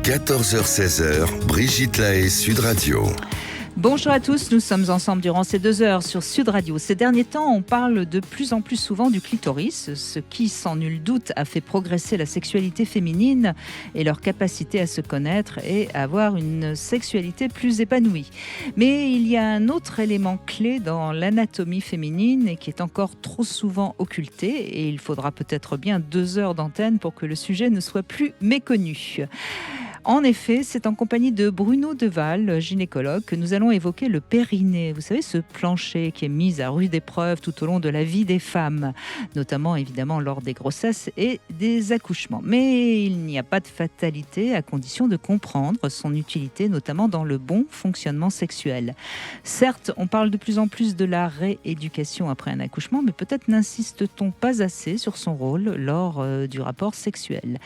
14h-16h, Brigitte Lahaie, Sud Radio. Bonjour à tous, nous sommes ensemble durant ces 2 heures sur Sud Radio. Ces derniers temps, on parle de plus en plus souvent du clitoris, ce qui, sans nul doute, a fait progresser la sexualité féminine et leur capacité à se connaître et à avoir une sexualité plus épanouie. Mais il y a un autre élément clé dans l'anatomie féminine et qui est encore trop souvent occulté, et il faudra peut-être bien 2 heures d'antenne pour que le sujet ne soit plus méconnu. En effet, c'est en compagnie de Bruno Deval, gynécologue, que nous allons évoquer le périnée. Vous savez, ce plancher qui est mis à rude épreuve tout au long de la vie des femmes, notamment évidemment lors des grossesses et des accouchements. Mais il n'y a pas de fatalité à condition de comprendre son utilité, notamment dans le bon fonctionnement sexuel. Certes, on parle de plus en plus de la rééducation après un accouchement, mais peut-être n'insiste-t-on pas assez sur son rôle lors du rapport sexuel.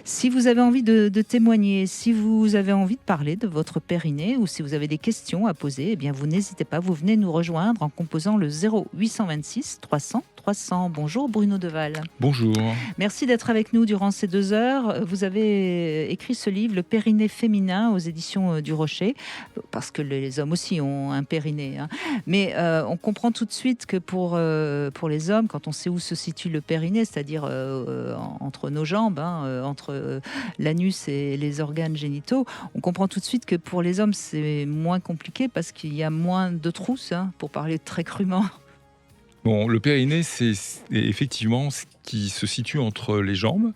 Si vous avez envie de témoigner, si vous avez envie de parler de votre périnée ou si vous avez des questions à poser, eh bien vous n'hésitez pas, vous venez nous rejoindre en composant le 0826 300 300. Bonjour Bruno Deval. Bonjour. Merci d'être avec nous durant ces 2 heures. Vous avez écrit ce livre, Le périnée féminin, aux éditions du Rocher, parce que les hommes aussi ont un périnée. Mais on comprend tout de suite que pour les hommes, quand on sait où se situe le périnée, c'est-à-dire entre nos jambes, entre l'anus et les organes génitaux, on comprend tout de suite que pour les hommes, c'est moins compliqué parce qu'il y a moins de trousses, pour parler très crûment. Bon, le périnée, c'est effectivement ce qui se situe entre les jambes.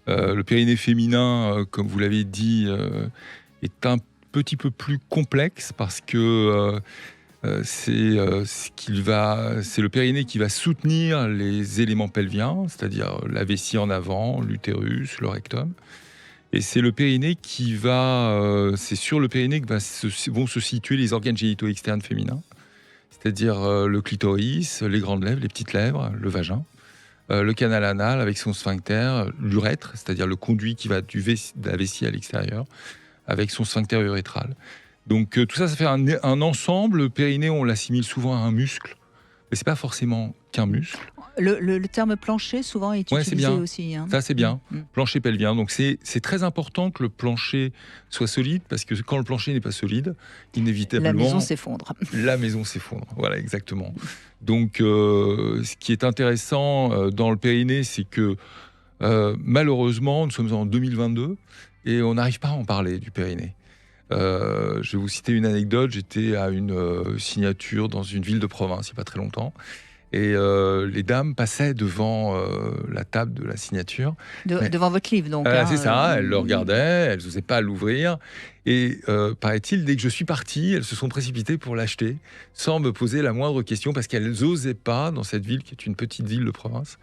Le périnée féminin, comme vous l'avez dit, est un petit peu plus complexe parce que c'est le périnée qui va soutenir les éléments pelviens, c'est-à-dire la vessie en avant, l'utérus, le rectum. Et c'est le périnée c'est sur le périnée que vont se situer les organes génitaux externes féminins, c'est-à-dire le clitoris, les grandes lèvres, les petites lèvres, le vagin, le canal anal avec son sphincter, l'urètre, c'est-à-dire le conduit qui va de la vessie à l'extérieur, avec son sphincter urétral. Donc tout ça, ça fait un ensemble. Le périnée, on l'assimile souvent à un muscle, mais c'est pas forcément qu'un muscle. Le terme plancher, souvent, est utilisé bien. aussi. Ça, c'est bien. Plancher pelvien. Donc, c'est très important que le plancher soit solide, parce que quand le plancher n'est pas solide, inévitablement... La maison s'effondre. La maison s'effondre. Voilà, exactement. Donc, ce qui est intéressant dans le périnée, c'est que, malheureusement, nous sommes en 2022, et on n'arrive pas à en parler du périnée. Je vais vous citer une anecdote. J'étais à une signature dans une ville de province, il n'y a pas très longtemps. Et les dames passaient devant la table de la signature. Devant votre livre, donc. C'est ça, elles le regardaient, elles n'osaient pas l'ouvrir. Et paraît-il, dès que je suis parti, elles se sont précipitées pour l'acheter, sans me poser la moindre question, parce qu'elles n'osaient pas, dans cette ville, qui est une petite ville de province,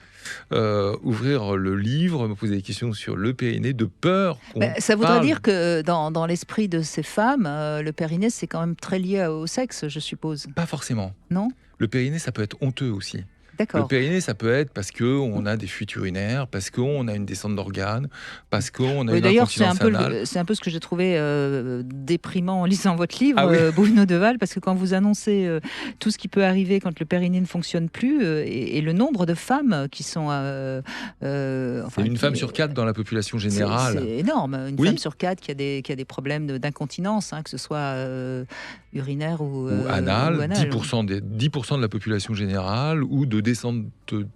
ouvrir le livre, me poser des questions sur le périnée, de peur qu'on ça voudrait parle. dire que dans l'esprit de ces femmes, le périnée, c'est quand même très lié au sexe, je suppose. Pas forcément. Non ? Le périnée, ça peut être honteux aussi. D'accord. Le périnée, ça peut être parce qu'on a des fuites urinaires, parce qu'on a une descente d'organes, parce qu'on a une D'ailleurs, incontinence anale. c'est un peu ce que j'ai trouvé déprimant en lisant votre livre, Ah oui. Bruno Deval, parce que quand vous annoncez tout ce qui peut arriver quand le périnée ne fonctionne plus, et le nombre de femmes qui sont... une femme sur 4 dans la population générale. C'est énorme. Une Oui. femme sur 4 qui a des problèmes d'incontinence, que ce soit urinaire ou anal, ou anal. 10% de la population générale, ou de descente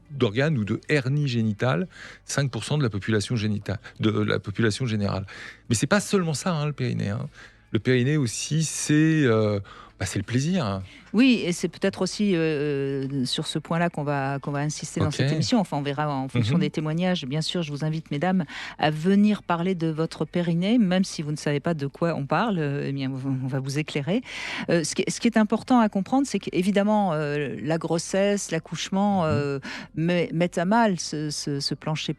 d'organes, ou de hernie génitale, 5% de la population générale. Mais c'est pas seulement ça, le périnée. Le périnée aussi, c'est le plaisir. Oui, et c'est peut-être aussi sur ce point-là qu'on va insister dans cette émission. Enfin, on verra en fonction des témoignages. Bien sûr, je vous invite, mesdames, à venir parler de votre périnée, même si vous ne savez pas de quoi on parle. Eh bien, on va vous éclairer. Ce qui est important à comprendre, c'est qu'évidemment, la grossesse, l'accouchement mettent à mal ce plancher.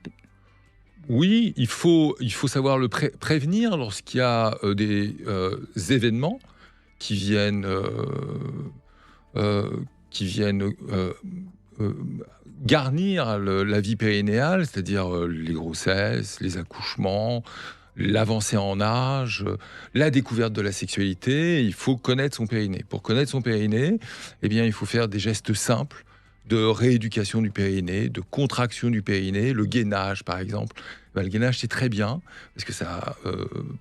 Oui, il faut savoir le prévenir lorsqu'il y a des événements qui viennent garnir la vie périnéale, c'est-à-dire les grossesses, les accouchements, l'avancée en âge, la découverte de la sexualité. Il faut connaître son périnée. Pour connaître son périnée, il faut faire des gestes simples de rééducation du périnée, de contraction du périnée, le gainage par exemple. Le gainage, c'est très bien, parce que ça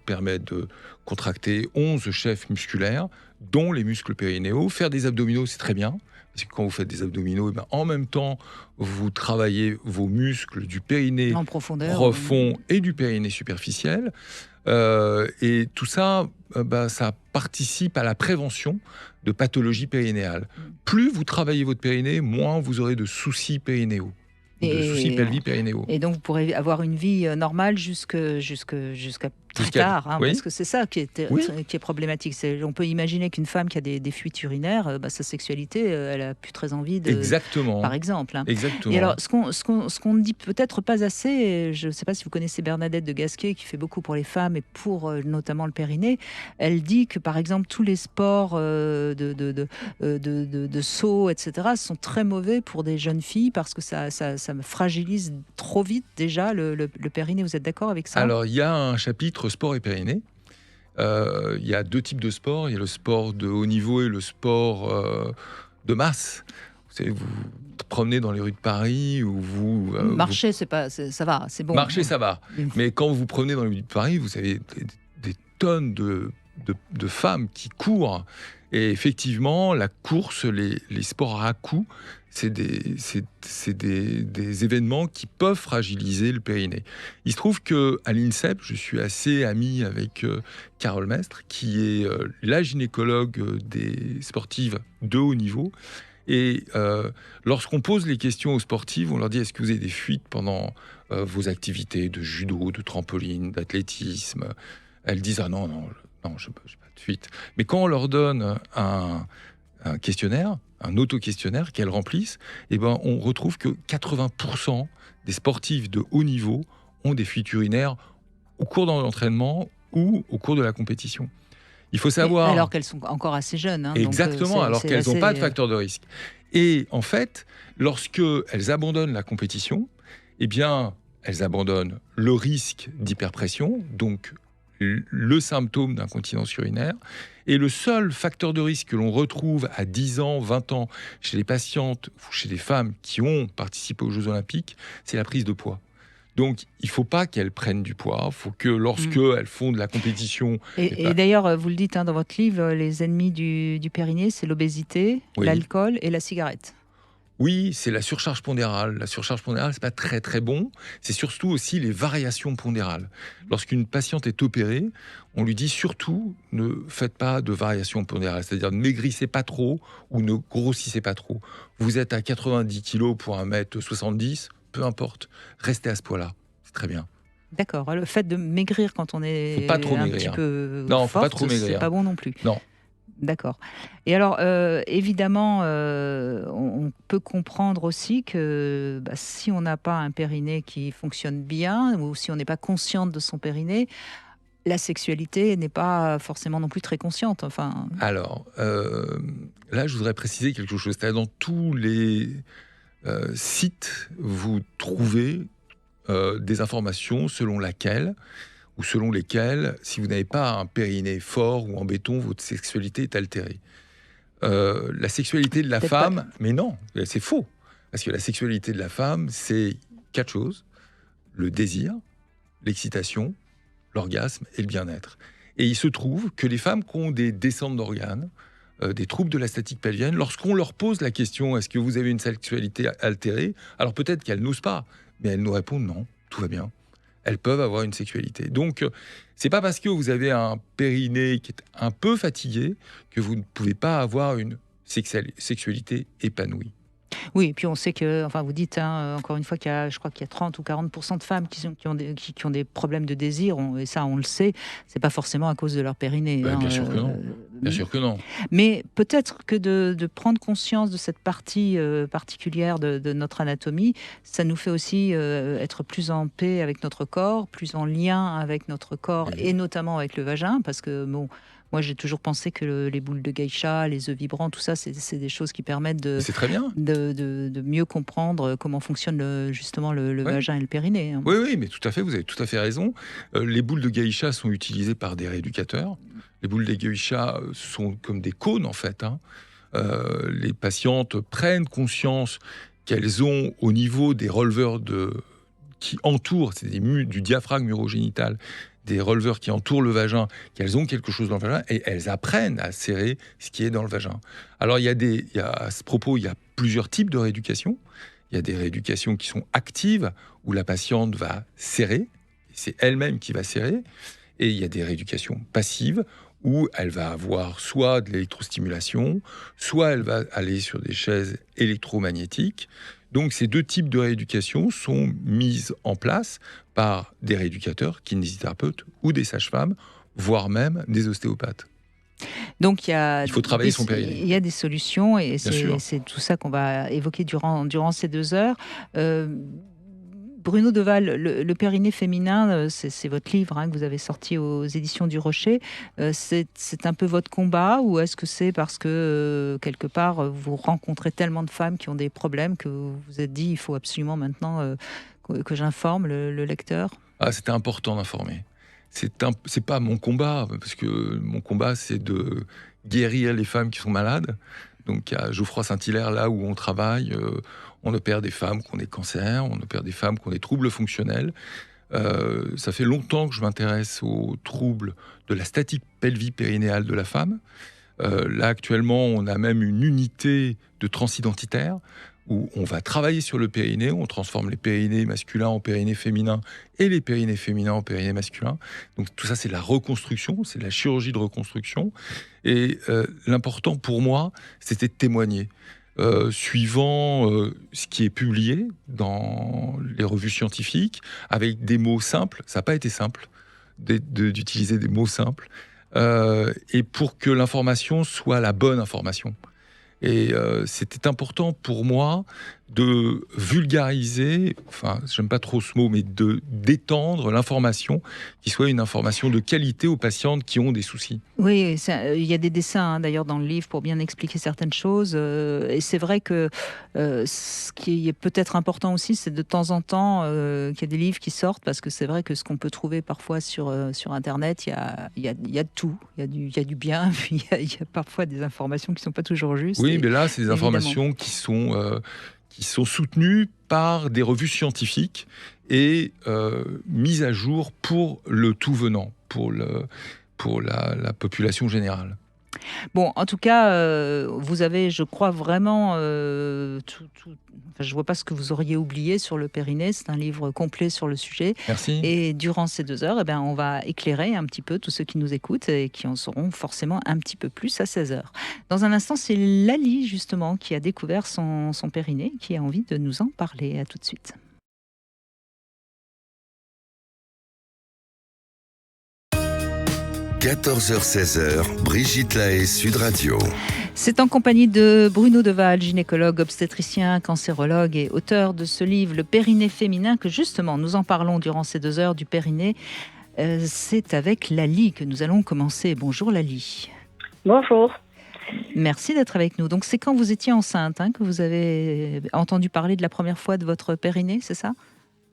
permet de contracter 11 chefs musculaires, dont les muscles périnéaux. Faire des abdominaux, c'est très bien, parce que quand vous faites des abdominaux, en même temps, vous travaillez vos muscles du périnée En profondeur. profond et du périnée superficiel. Et tout ça, ça participe à la prévention de pathologies périnéales. Plus vous travaillez votre périnée, moins vous aurez de soucis périnéaux. De soucis pelvis-périnéaux. Et donc, vous pourrez avoir une vie normale jusqu'à très tard, oui. parce que c'est ça qui est problématique. On peut imaginer qu'une femme qui a des fuites urinaires, sa sexualité, elle a plus très envie de... Exactement. Par exemple. Exactement. Et alors, ce qu'on ne dit peut-être pas assez, et je ne sais pas si vous connaissez Bernadette de Gasquet, qui fait beaucoup pour les femmes et pour notamment le périnée, elle dit que, par exemple, tous les sports de saut, etc., sont très mauvais pour des jeunes filles, parce que ça fragilise trop vite déjà le périnée. Vous êtes d'accord avec ça? Alors, il y a un chapitre sport et périnée. Il y a 2 types de sports. Il y a le sport de haut niveau et le sport de masse. Vous savez, vous promenez dans les rues de Paris ou vous... Marcher, ça va, c'est bon. Marcher, ça va. Mais quand vous promenez dans les rues de Paris, vous avez des tonnes de femmes qui courent. Et effectivement, la course, les sports à coups, c'est des événements qui peuvent fragiliser le périnée. Il se trouve qu'à l'INSEP, je suis assez ami avec Carole Mestre, qui est la gynécologue des sportives de haut niveau. Et lorsqu'on pose les questions aux sportives, on leur dit: est-ce que vous avez des fuites pendant vos activités de judo, de trampoline, d'athlétisme? Elles disent: ah non, je n'ai pas de fuite. Mais quand on leur donne un questionnaire, un auto-questionnaire qu'elles remplissent, on retrouve que 80% des sportifs de haut niveau ont des fuites urinaires au cours de l'entraînement ou au cours de la compétition. Il faut savoir... Alors qu'elles sont encore assez jeunes. Exactement, alors qu'elles n'ont pas de facteur de risque. Et en fait, lorsqu'elles abandonnent la compétition, elles abandonnent le risque d'hyperpression, donc le symptôme d'incontinence urinaire. Et le seul facteur de risque que l'on retrouve à 10 ans, 20 ans, chez les patientes ou chez les femmes qui ont participé aux Jeux Olympiques, c'est la prise de poids. Donc, il ne faut pas qu'elles prennent du poids. Il faut que lorsqu'elles font de la compétition... Et d'ailleurs, vous le dites dans votre livre, les ennemis du périnée, c'est l'obésité, l'alcool et la cigarette. Oui, c'est la surcharge pondérale. La surcharge pondérale, c'est pas très très bon. C'est surtout aussi les variations pondérales. Lorsqu'une patiente est opérée, on lui dit surtout ne faites pas de variations pondérales, c'est-à-dire ne maigrissez pas trop ou ne grossissez pas trop. Vous êtes à 90 kg pour 1m70, peu importe, restez à ce poids-là, c'est très bien. D'accord. Le fait de maigrir quand on est faut pas trop un maigrir. Petit peu non, forte, faut pas trop maigrir. C'est pas bon non plus. Non. D'accord. Et alors, évidemment, on peut comprendre aussi que si on n'a pas un périnée qui fonctionne bien, ou si on n'est pas consciente de son périnée, la sexualité n'est pas forcément non plus très consciente. Enfin... Alors, là, je voudrais préciser quelque chose. Dans tous les sites, vous trouvez des informations selon lesquelles, si vous n'avez pas un périnée fort ou en béton, votre sexualité est altérée. La sexualité de la femme, mais non, c'est faux. Parce que la sexualité de la femme, c'est 4 choses: le désir, l'excitation, l'orgasme et le bien-être. Et il se trouve que les femmes qui ont des descentes d'organes, des troubles de la statique pelvienne, lorsqu'on leur pose la question: est-ce que vous avez une sexualité altérée? Alors peut-être qu'elles n'osent pas, mais elles nous répondent: non, tout va bien. Elles peuvent avoir une sexualité. Donc, c'est pas parce que vous avez un périnée qui est un peu fatigué que vous ne pouvez pas avoir une sexualité épanouie. Oui, et puis on sait que, vous dites encore une fois je crois qu'il y a 30 ou 40% de femmes qui ont des problèmes de désir, et ça on le sait, c'est pas forcément à cause de leur périnée. Bien sûr que non. Bien sûr que non. Mais peut-être que de prendre conscience de cette partie particulière de notre anatomie, ça nous fait aussi être plus en paix avec notre corps, plus en lien avec notre corps, et notamment avec le vagin, parce que moi, j'ai toujours pensé que les boules de geisha, les œufs vibrants, tout ça, c'est des choses qui permettent c'est très bien. de mieux comprendre comment fonctionne justement le vagin et le périnée. Oui, mais tout à fait, vous avez tout à fait raison. Les boules de geisha sont utilisées par des rééducateurs. Les boules de geisha sont comme des cônes, en fait. les patientes prennent conscience qu'elles ont au niveau des releveurs qui entourent, c'est du diaphragme urogénital, des releveurs qui entourent le vagin, qu'elles ont quelque chose dans le vagin, et elles apprennent à serrer ce qui est dans le vagin. Alors à ce propos, il y a plusieurs types de rééducation. Il y a des rééducations qui sont actives, où la patiente va serrer, c'est elle-même qui va serrer, et il y a des rééducations passives, où elle va avoir soit de l'électrostimulation, soit elle va aller sur des chaises électromagnétiques. Donc ces deux types de rééducation sont mises en place par des rééducateurs, kinésithérapeutes ou des sages-femmes, voire même des ostéopathes. Donc il faut travailler son périnée. Il y a des solutions et sûr. c'est tout ça qu'on va évoquer durant ces 2 heures. Bruno Deval, le périnée féminin, c'est votre livre que vous avez sorti aux éditions du Rocher. C'est un peu votre combat, ou est-ce que c'est parce que quelque part vous rencontrez tellement de femmes qui ont des problèmes que vous vous êtes dit il faut absolument maintenant que j'informe le lecteur? C'était important d'informer. C'est pas mon combat, parce que mon combat, c'est de guérir les femmes qui sont malades. Donc à Geoffroy-Saint-Hilaire, là où on travaille, on opère des femmes qui ont des cancers, on opère des femmes qui ont des troubles fonctionnels. Ça fait longtemps que je m'intéresse aux troubles de la statique pelvie-périnéale de la femme. Là, actuellement, on a même une unité de transidentitaire où on va travailler sur le périnée, on transforme les périnées masculins en périnées féminins et les périnées féminins en périnées masculins. Donc tout ça, c'est de la reconstruction, c'est de la chirurgie de reconstruction. Et l'important pour moi, c'était de témoigner. Suivant ce qui est publié dans les revues scientifiques, avec des mots simples, ça n'a pas été simple d'utiliser des mots simples, et pour que l'information soit la bonne information. Et c'était important pour moi de vulgariser, enfin, j'aime pas trop ce mot, mais d'étendre l'information, qui soit une information de qualité aux patientes qui ont des soucis. Oui, il y a des dessins d'ailleurs dans le livre pour bien expliquer certaines choses. Et c'est vrai que ce qui est peut-être important aussi, c'est de temps en temps qu'il y a des livres qui sortent, parce que c'est vrai que ce qu'on peut trouver parfois sur Internet, il y a de tout. Il y a du bien, puis il y a parfois des informations qui ne sont pas toujours justes. Oui, mais là, c'est des informations qui sont soutenues par des revues scientifiques et mises à jour pour le tout venant, pour la population générale. Bon, en tout cas, vous avez, je crois, vraiment enfin, je ne vois pas ce que vous auriez oublié sur le périnée. C'est un livre complet sur le sujet. Merci. Et durant ces 2 heures, on va éclairer un petit peu tous ceux qui nous écoutent et qui en sauront forcément un petit peu plus à 16 heures. Dans un instant, c'est Lali, justement, qui a découvert son périnée, qui a envie de nous en parler. À tout de suite. 14h-16h, Brigitte Lahaie, Sud Radio. C'est en compagnie de Bruno Deval, gynécologue, obstétricien, cancérologue et auteur de ce livre, Le périnée féminin, que justement nous en parlons durant ces 2 heures du périnée. C'est avec Lali que nous allons commencer. Bonjour Lali. Bonjour. Merci d'être avec nous. Donc c'est quand vous étiez enceinte que vous avez entendu parler de la première fois de votre périnée, c'est ça ?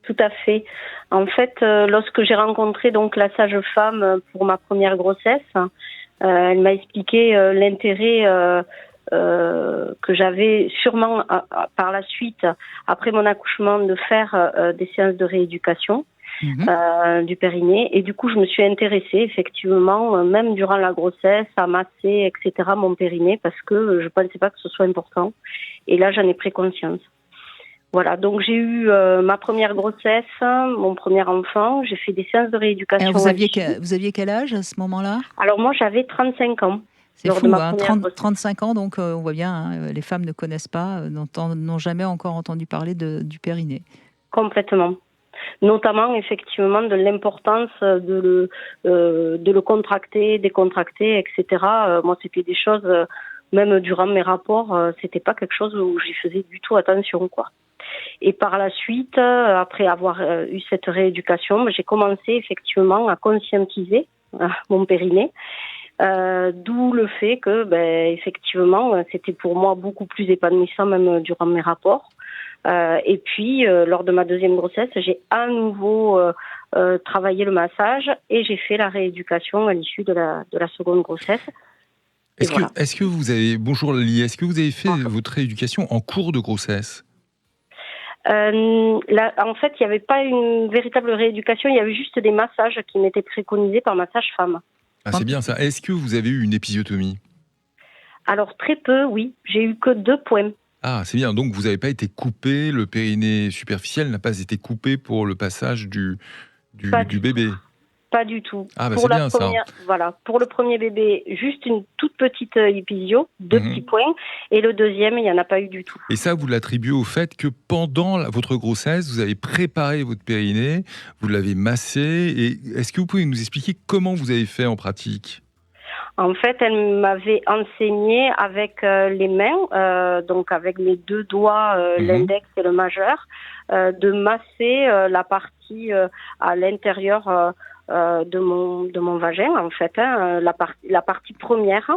Tout à fait. En fait, lorsque j'ai rencontré donc la sage-femme pour ma première grossesse, elle m'a expliqué l'intérêt que j'avais sûrement par la suite, après mon accouchement, de faire des séances de rééducation du périnée. Et du coup, je me suis intéressée effectivement, même durant la grossesse, à masser, etc., mon périnée, parce que je ne pensais pas que ce soit important. Et là, j'en ai pris conscience. Voilà, donc j'ai eu ma première grossesse, mon premier enfant, j'ai fait des séances de rééducation. Alors vous aviez quel âge à ce moment-là ? Alors moi j'avais 35 ans. C'est fou, 35 ans, donc on voit bien, les femmes ne connaissent pas, n'ont jamais encore entendu parler du périnée. Complètement. Notamment effectivement de l'importance de le contracter, décontracter, etc. Moi c'était des choses, même durant mes rapports, c'était pas quelque chose où j'y faisais du tout attention, quoi. Et par la suite, après avoir eu cette rééducation, j'ai commencé effectivement à conscientiser mon périnée, d'où le fait que, effectivement, c'était pour moi beaucoup plus épanouissant même durant mes rapports. Et puis, lors de ma deuxième grossesse, j'ai à nouveau travaillé le massage et j'ai fait la rééducation à l'issue de la seconde grossesse. Et voilà. Est-ce que vous avez, bonjour Lali, est-ce que vous avez fait votre rééducation en cours de grossesse? Là, en fait, il n'y avait pas une véritable rééducation, il y avait juste des massages qui m'étaient préconisés par ma sage-femme. Ah, c'est bien ça. Est-ce que vous avez eu une épisiotomie? Alors très peu, oui. J'ai eu que 2 points. Ah, c'est bien. Donc vous n'avez pas été coupé, le périnée superficiel n'a pas été coupé pour le passage du bébé. Pas du tout. Ah, bah pour c'est la bien première, ça. Voilà. Pour le premier bébé, juste une toute petite épisio, 2 petits points. Et le deuxième, il n'y en a pas eu du tout. Et ça, vous l'attribuez au fait que pendant votre grossesse, vous avez préparé votre périnée, vous l'avez massé. Et est-ce que vous pouvez nous expliquer comment vous avez fait en pratique? En fait, elle m'avait enseigné avec les mains, donc avec mes 2 doigts, l'index et le majeur, de masser la partie à l'intérieur de mon vagin, en fait, hein, la partie première.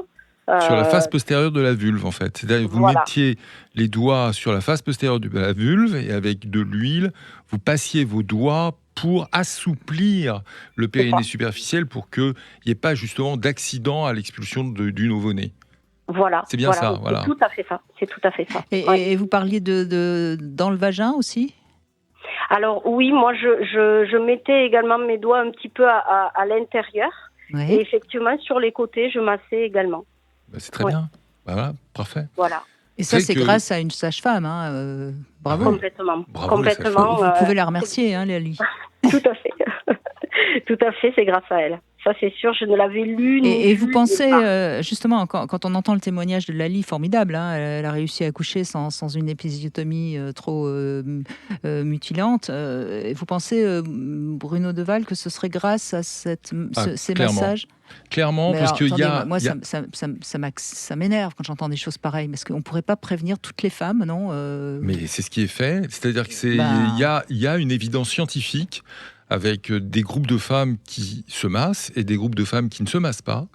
Sur la face postérieure de la vulve, en fait. C'est-à-dire que vous mettiez les doigts sur la face postérieure de la vulve et avec de l'huile, vous passiez vos doigts pour assouplir le périnée superficiel pour qu'il n'y ait pas justement d'accident à l'expulsion du nouveau-né. Voilà. C'est bien ça, voilà. C'est tout à fait ça. C'est tout à fait ça. Et vous parliez dans le vagin aussi? Alors oui, moi je mettais également mes doigts un petit peu à l'intérieur. Ouais. Et effectivement, sur les côtés, je massais également. Bah, c'est très bien. Bah, voilà, parfait. Voilà. Et ça, c'est que- grâce à une sage-femme. Hein, bravo. Complètement. Bravo, Complètement. Vous pouvez la remercier, hein, Lali. Tout à fait. Tout à fait, c'est grâce à elle. Ça, c'est sûr, je ne l'avais lu. Et vous lu, pensez, nulle part. justement, quand on entend le témoignage de Lali, formidable, hein, elle a réussi à accoucher sans une épisiotomie trop mutilante. Et vous pensez, Bruno Deval, que ce serait grâce à ces clairement. massages? Clairement, Mais parce alors, qu'il y attendez, a... moi, il y a- ça m'énerve quand j'entends des choses pareilles, parce qu'on ne pourrait pas prévenir toutes les femmes, non Mais c'est ce qui est fait. C'est-à-dire qu'il y a une évidence scientifique avec des groupes de femmes qui se massent et des groupes de femmes qui ne se massent pas.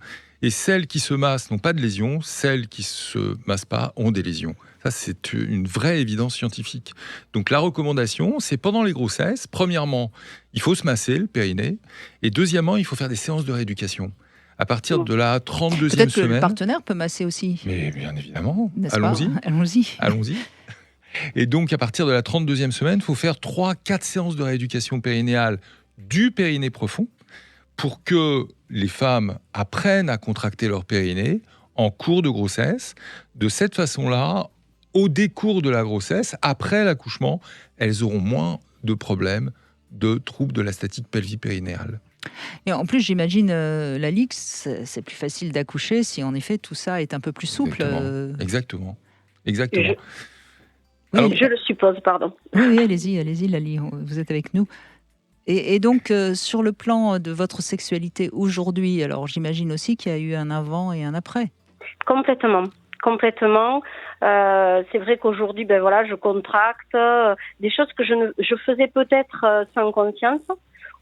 Et celles qui se massent n'ont pas de lésions, celles qui se massent pas ont des lésions. Ça, c'est une vraie évidence scientifique. Donc la recommandation, c'est pendant les grossesses, premièrement, il faut se masser le périnée, et deuxièmement, il faut faire des séances de rééducation. À partir de la 32e Peut-être que le semaine... partenaire peut masser aussi. Mais bien évidemment, N'est-ce pas allons-y. Allons-y. Allons-y. Et donc, à partir de la 32e semaine, il faut faire 3-4 séances de rééducation périnéale du périnée profond pour que les femmes apprennent à contracter leur périnée en cours de grossesse. De cette façon-là, au décours de la grossesse, après l'accouchement, elles auront moins de problèmes de troubles de la statique pelvipérinéale. Et en plus, j'imagine, Lali, que c'est plus facile d'accoucher si en effet tout ça est un peu plus souple. Exactement. Oui, Alors, Je le suppose, pardon. oui, allez-y, Lali, vous êtes avec nous. Et donc, sur le plan de votre sexualité aujourd'hui, alors j'imagine aussi qu'il y a eu un avant et un après. Complètement. C'est vrai qu'aujourd'hui, je contracte des choses que je faisais peut-être sans conscience.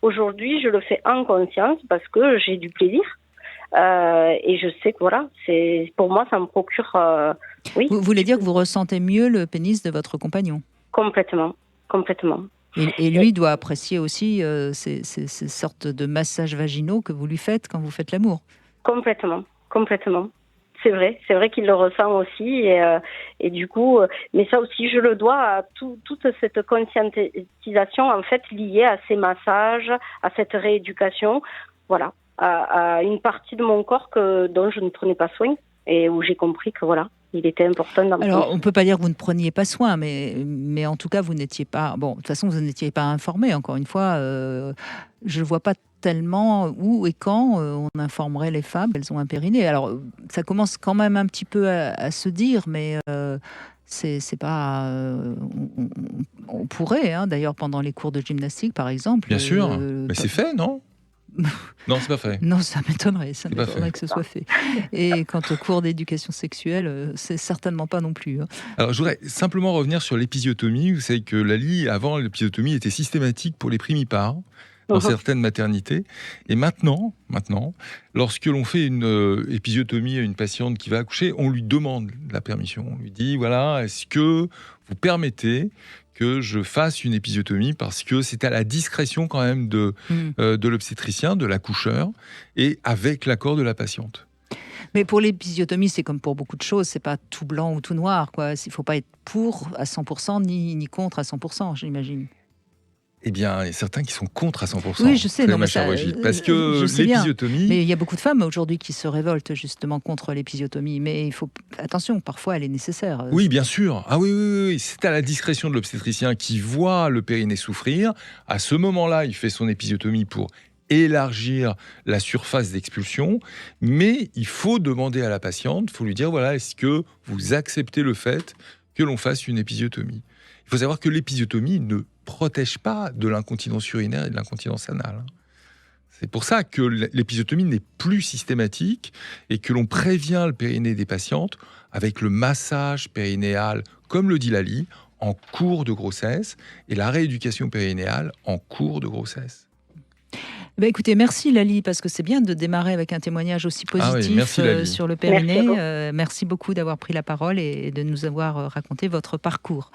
Aujourd'hui, je le fais en conscience parce que j'ai du plaisir. Et je sais que pour moi, ça me procure... oui. Vous voulez dire que vous ressentez mieux le pénis de votre compagnon? Complètement. Et lui doit apprécier aussi ces sortes de massages vaginaux que vous lui faites quand vous faites l'amour. Complètement. C'est vrai qu'il le ressent aussi. Et du coup, mais ça aussi, je le dois à toute cette conscientisation, en fait, liée à ces massages, à cette rééducation, voilà, à une partie de mon corps dont je ne prenais pas soin et où j'ai compris que il était important d'en prendre. Alors, on ne peut pas dire que vous ne preniez pas soin, mais en tout cas, vous n'étiez pas... Bon, de toute façon, vous n'étiez pas informé, encore une fois. Je ne vois pas tellement où et quand on informerait les femmes qu'elles ont un périnée. Alors, ça commence quand même un petit peu à se dire, mais c'est pas... on pourrait, hein, d'ailleurs, pendant les cours de gymnastique, par exemple... bien sûr, mais c'est fait, non? Non, c'est pas fait. Non, ça m'étonnerait que ce soit fait. Et quant au cours d'éducation sexuelle, c'est certainement pas non plus. Hein. Alors, je voudrais simplement revenir sur l'épisiotomie. Vous savez que Lali, avant, l'épisiotomie était systématique pour les primipares dans certaines maternités. Et maintenant, lorsque l'on fait une épisiotomie à une patiente qui va accoucher, on lui demande la permission. On lui dit, voilà, est-ce que vous permettez que je fasse une épisiotomie, parce que c'est à la discrétion quand même de l'obstétricien, de l'accoucheur, et avec l'accord de la patiente. Mais pour l'épisiotomie, c'est comme pour beaucoup de choses, c'est pas tout blanc ou tout noir, quoi. Il faut pas être pour à 100% ni contre à 100%, j'imagine. Eh bien, il y a certains qui sont contre à 100%. Oui, je sais, non, ma mais chère ça, Brigitte, parce je que sais bien. l'épisiotomie... Mais il y a beaucoup de femmes aujourd'hui qui se révoltent justement contre l'épisiotomie. Mais il faut attention, parfois elle est nécessaire. Oui, bien sûr. Ah oui, oui, oui, oui. C'est à la discrétion de l'obstétricien qui voit le périnée souffrir. À ce moment-là, il fait son épisiotomie pour élargir la surface d'expulsion. Mais il faut demander à la patiente, il faut lui dire, voilà, est-ce que vous acceptez le fait que l'on fasse une épisiotomie ? Il faut savoir que l'épisiotomie ne protège pas de l'incontinence urinaire et de l'incontinence anale. C'est pour ça que l'épisiotomie n'est plus systématique et que l'on prévient le périnée des patientes avec le massage périnéal, comme le dit Lali, en cours de grossesse et la rééducation périnéale en cours de grossesse. Écoutez, merci Lali, parce que c'est bien de démarrer avec un témoignage aussi positif merci, sur le périnée. Merci Merci beaucoup d'avoir pris la parole et de nous avoir raconté votre parcours.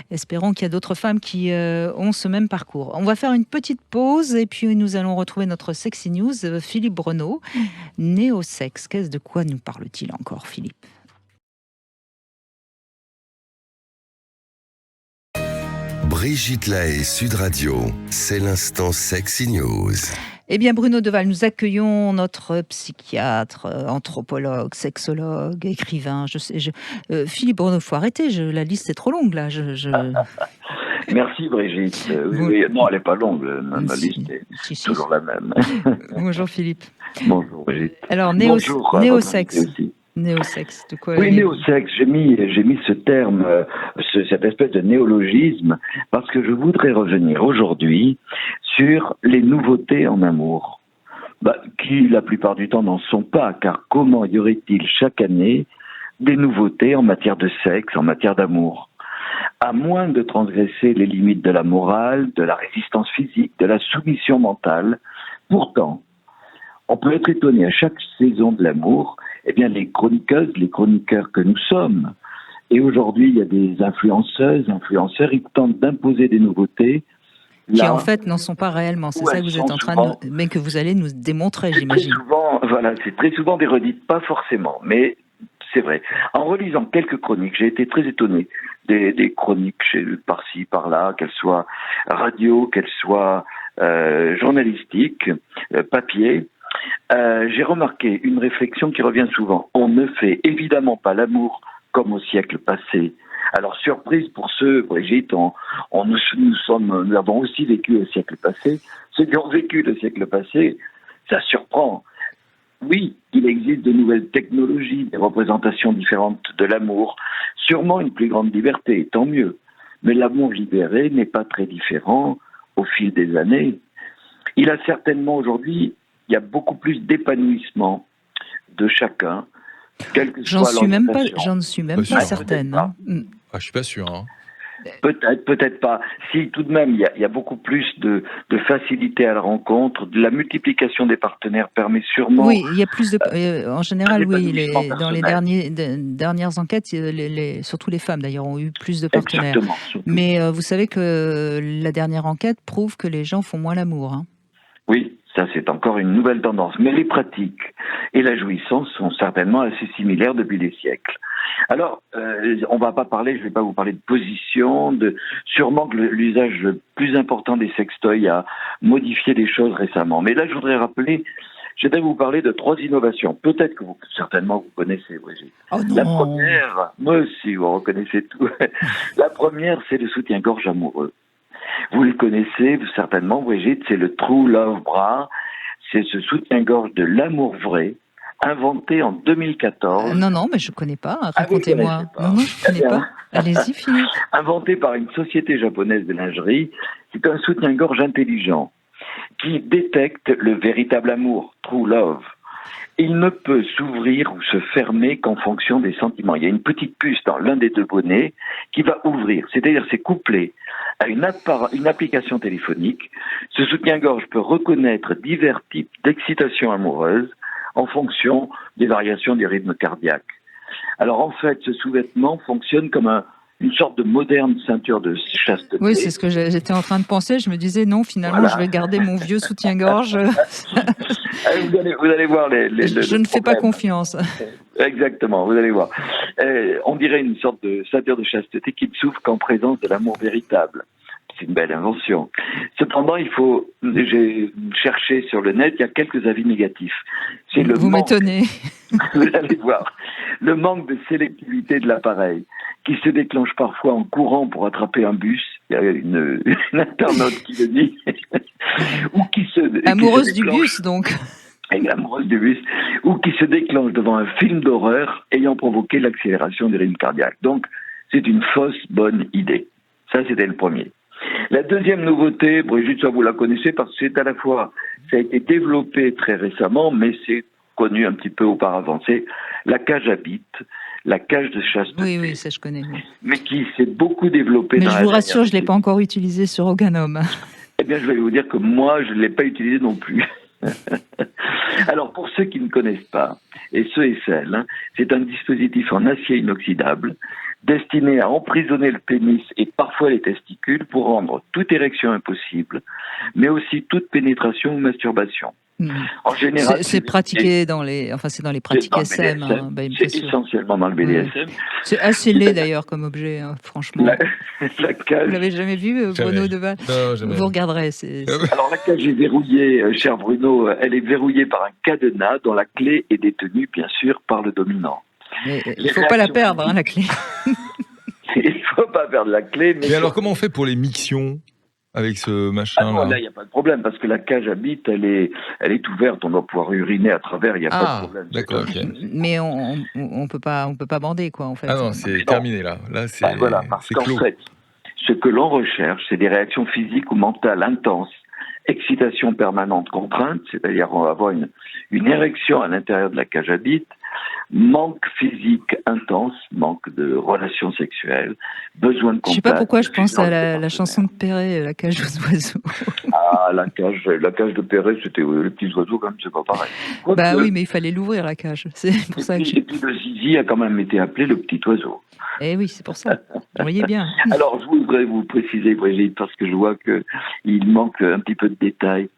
Espérons qu'il y a d'autres femmes qui ont ce même parcours. On va faire une petite pause et puis nous allons retrouver notre Sexy News, Philippe Breneau, néosexe. De quoi nous parle-t-il encore, Philippe ? Brigitte Lahaie, Sud Radio, c'est l'instant Sexy News. Eh bien, Bruno Deval, nous accueillons notre psychiatre, anthropologue, sexologue, écrivain. Philippe Breneau, il faut arrêter, la liste est trop longue là. Merci Brigitte. Oui, non, elle n'est pas longue, ma liste est toujours la même. Bonjour Philippe. Bonjour Brigitte. Alors, Bonjour, néosexe. Néosexe, de quoi? Oui, néosexe, j'ai mis ce terme, cette espèce de néologisme, parce que je voudrais revenir aujourd'hui sur les nouveautés en amour, qui la plupart du temps n'en sont pas, car comment y aurait-il chaque année des nouveautés en matière de sexe, en matière d'amour, à moins de transgresser les limites de la morale, de la résistance physique, de la soumission mentale. Pourtant, on peut être étonné à chaque saison de l'amour, eh bien les chroniqueuses, les chroniqueurs que nous sommes, et aujourd'hui il y a des influenceurs, ils tentent d'imposer des nouveautés. Qui en fait n'en sont pas réellement, c'est ça que vous êtes en train de mais que vous allez nous démontrer, j'imagine. C'est très souvent des redites, pas forcément, mais c'est vrai. En relisant quelques chroniques, j'ai été très étonné des chroniques par-ci, par-là, qu'elles soient radio, qu'elles soient journalistiques, papier. J'ai remarqué une réflexion qui revient souvent. On ne fait évidemment pas l'amour comme au siècle passé. Alors, surprise pour ceux, Brigitte, nous avons aussi vécu le siècle passé. Ceux qui ont vécu le siècle passé, ça surprend. Oui, il existe de nouvelles technologies, des représentations différentes de l'amour, sûrement une plus grande liberté, tant mieux. Mais l'amour libéré n'est pas très différent au fil des années. Il a certainement aujourd'hui, il y a beaucoup plus d'épanouissement de chacun, quelle que soit l'orientation. J'en suis même pas certaine. Hein. Je suis pas sûr. Hein. Peut-être pas. Si, tout de même, il y a beaucoup plus de facilité à la rencontre. De la multiplication des partenaires permet sûrement... Oui, il y a plus de... en général, oui. Dans les dernières enquêtes, surtout les femmes, d'ailleurs, ont eu plus de partenaires. Exactement. Mais vous savez que la dernière enquête prouve que les gens font moins l'amour. Hein. Oui, ça c'est encore une nouvelle tendance. Mais les pratiques et la jouissance sont certainement assez similaires depuis des siècles. Alors, je vais pas vous parler de position, sûrement que l'usage le plus important des sextoys a modifié les choses récemment. Mais là, je voudrais vous parler de 3 innovations. Peut-être que certainement vous connaissez, Brigitte. Oh non. La première, moi aussi, vous reconnaissez tout. La première, c'est le soutien-gorge amoureux. Vous le connaissez certainement, Brigitte, c'est le True Love Bra. C'est ce soutien-gorge de l'amour vrai, inventé en 2014. Non, mais je ne connais pas. Racontez-moi. Non, je ne connais pas. Allez-y, Philippe. Inventé par une société japonaise de lingerie, c'est un soutien-gorge intelligent qui détecte le véritable amour, True Love. Il ne peut s'ouvrir ou se fermer qu'en fonction des sentiments. Il y a une petite puce dans l'un des 2 bonnets qui va ouvrir, c'est-à-dire c'est couplé à une application téléphonique. Ce soutien-gorge peut reconnaître divers types d'excitation amoureuse en fonction des variations du rythme cardiaque. Alors en fait, ce sous-vêtement fonctionne comme une sorte de moderne ceinture de chasteté. Oui, c'est ce que j'étais en train de penser. Je me disais, non, finalement, Voilà. je vais garder mon vieux soutien-gorge. Vous allez voir Je ne fais pas confiance. Exactement, vous allez voir. On dirait une sorte de ceinture de chasteté qui ne s'ouvre qu'en présence de l'amour véritable. C'est une belle invention. Cependant, j'ai cherché sur le net, il y a quelques avis négatifs. C'est le Vous manque, m'étonnez. vous allez voir, le manque de sélectivité de l'appareil, qui se déclenche parfois en courant pour attraper un bus. Il y a une internaute qui le dit. Ou qui se Amoureuse du déclenche- bus, donc. et amoureuse du bus, ou qui se déclenche devant un film d'horreur ayant provoqué l'accélération du rythme cardiaque. Donc, c'est une fausse bonne idée. Ça, c'était le premier. La deuxième nouveauté, Brigitte, ça vous la connaissez parce que c'est à la fois, ça a été développé très récemment, mais c'est connu un petit peu auparavant. C'est la cage à bites, la cage de chasteté, Oui, ça je connais. Oui. mais qui s'est beaucoup développée Mais dans je la vous rassure, dernière je ne l'ai pas encore utilisé sur Organum. Eh bien, je vais vous dire que moi, je ne l'ai pas utilisé non plus. Alors, pour ceux qui ne connaissent pas, et ceux et celles, c'est un dispositif en acier inoxydable destiné à emprisonner le pénis et parfois les testicules pour rendre toute érection impossible, mais aussi toute pénétration ou masturbation. En général, C'est pratiqué dans les, c'est dans les pratiques SM. C'est essentiellement dans le BDSM. C'est assez laid d'ailleurs comme objet, franchement. La cage. Vous l'avez jamais vu, Bruno Deval? Non, jamais. Vous regarderez. Alors la cage est verrouillée, cher Bruno. Elle est verrouillée par un cadenas dont la clé est détenue, bien sûr, par le dominant. Mais il ne faut pas la perdre, la clé. Il ne faut pas perdre la clé. Mais alors, comment on fait pour les mictions avec ce machin-là? Là, il n'y a pas de problème, parce que la cage à bites, elle est ouverte, on doit pouvoir uriner à travers, il n'y a pas de problème. D'accord, ok. Mais on peut pas bander, quoi, en fait. Ah non, c'est terminé, là. Là, c'est parce c'est qu'en clos. fait, ce que l'on recherche, c'est des réactions physiques ou mentales intenses, excitation permanente, contrainte, c'est-à-dire on va avoir une érection à l'intérieur de la cage à bites, manque physique intense, manque de relations sexuelles, besoin de contact. Je sais pas pourquoi je pense à la chanson de Perret, La cage aux oiseaux. Ah, la cage de Perret, c'était les petits oiseaux, quand même, c'est pas pareil. Oui, mais il fallait l'ouvrir, la cage. C'est pour ça que et puis le zizi a quand même été appelé le petit oiseau. Eh oui, c'est pour ça. Vous voyez bien. Alors, je voudrais vous préciser, Brigitte, parce que je vois qu'il manque un petit peu de détails.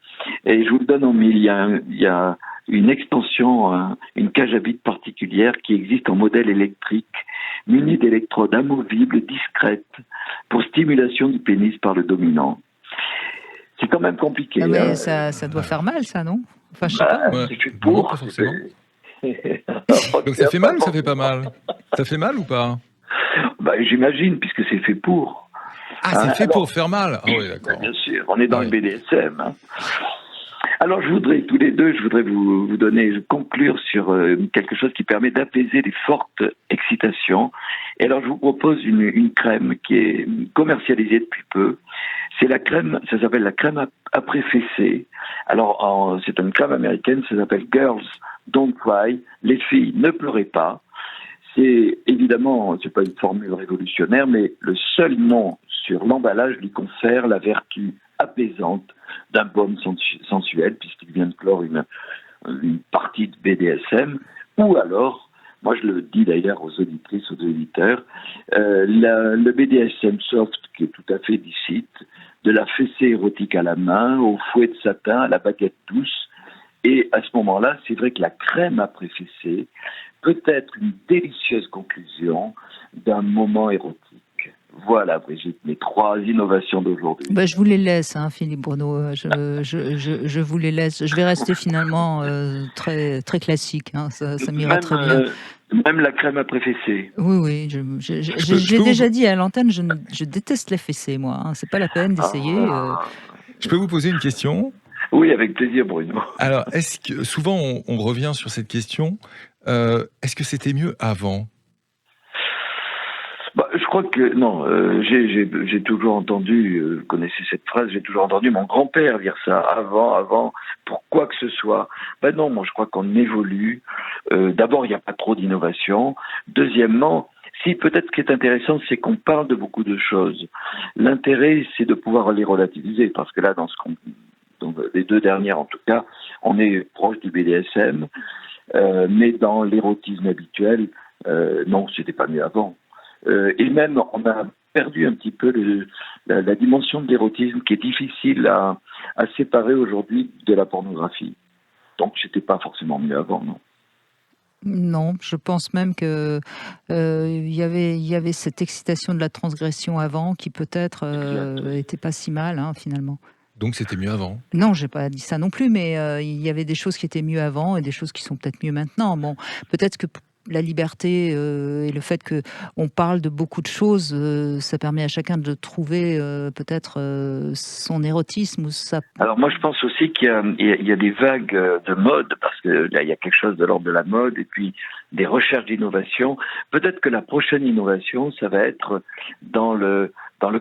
Et je vous le donne en mille. Il y a une extension, une cage à bites particulière qui existe en modèle électrique, munie d'électrodes amovibles discrètes pour stimulation du pénis par le dominant. C'est quand même compliqué. Ah, mais ça doit faire mal, ça, non? Enfin, je sais pas. C'est fait pour. Non, pas forcément. Donc ça fait mal ou ça fait pas mal? Ça fait mal ou pas? J'imagine, puisque c'est fait pour. Ah, c'est fait pour faire mal. Ah oui, d'accord. Bien sûr, on est dans le BDSM. Alors, je voudrais vous conclure sur quelque chose qui permet d'apaiser les fortes excitations. Et alors, je vous propose une crème qui est commercialisée depuis peu. C'est la crème, ça s'appelle la crème après fessée. Alors, c'est une crème américaine, ça s'appelle Girls Don't Cry. Les filles, ne pleurez pas. C'est évidemment, c'est pas une formule révolutionnaire, mais le seul nom sur l'emballage lui confère la vertu apaisante d'un baume sensuel, puisqu'il vient de clore une partie de BDSM, ou alors, moi je le dis d'ailleurs aux auditrices, aux auditeurs, le BDSM soft qui est tout à fait licite, de la fessée érotique à la main, au fouet de satin, à la baguette douce, et à ce moment-là, c'est vrai que la crème après fessée peut être une délicieuse conclusion d'un moment érotique. Voilà, Brigitte, mes 3 innovations d'aujourd'hui. Je vous les laisse, Philippe Bruno. Je vous les laisse. Je vais rester finalement très, très classique. Ça m'ira très bien. Même la crème après fessée. Oui. Je l'ai déjà dit à l'antenne, je déteste les fessées, moi. C'est pas la peine d'essayer. Je peux vous poser une question? Oui, avec plaisir, Bruno. Alors, est-ce que souvent on revient sur cette question, est-ce que c'était mieux avant? Je crois que non. J'ai toujours entendu, vous connaissez cette phrase, j'ai toujours entendu mon grand-père dire ça avant, pour quoi que ce soit. Non, moi je crois qu'on évolue. D'abord, il n'y a pas trop d'innovation. Deuxièmement, si peut-être ce qui est intéressant, c'est qu'on parle de beaucoup de choses. L'intérêt, c'est de pouvoir les relativiser, parce que là, dans les 2 dernières en tout cas, on est proche du BDSM, mais dans l'érotisme habituel, non, c'était pas mieux avant. Et même, on a perdu un petit peu la dimension de l'érotisme qui est difficile à séparer aujourd'hui de la pornographie. Donc, c'était pas forcément mieux avant, non. Non, je pense même que il y avait cette excitation de la transgression avant qui peut-être était pas si mal finalement. Donc c'était mieux avant. Non, j'ai pas dit ça non plus, mais il y avait des choses qui étaient mieux avant et des choses qui sont peut-être mieux maintenant. Bon, peut-être que la liberté et le fait que on parle de beaucoup de choses, ça permet à chacun de trouver peut-être son érotisme ou sa. Alors moi je pense aussi qu'il y a des vagues de mode, parce que là il y a quelque chose de l'ordre de la mode et puis des recherches d'innovation. Peut-être que la prochaine innovation, ça va être dans le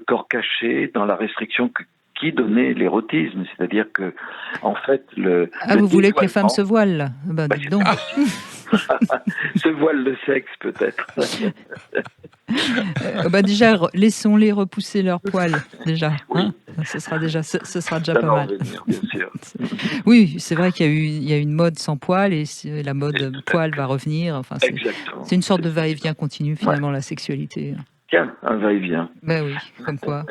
corps caché, dans la restriction qui donnait l'érotisme, c'est-à-dire que en fait vous voulez que les femmes se voilent là? Dites donc. Se voile le sexe peut-être. Déjà laissons-les repousser leurs poils déjà. Oui. Ce sera déjà ça pas mal. Revenir, bien sûr. Oui, c'est vrai qu'il y a une mode sans poils et la mode poil va revenir. Enfin, c'est une sorte de va-et-vient continu finalement la sexualité. Tiens, un va-et-vient. Ben oui, comme quoi.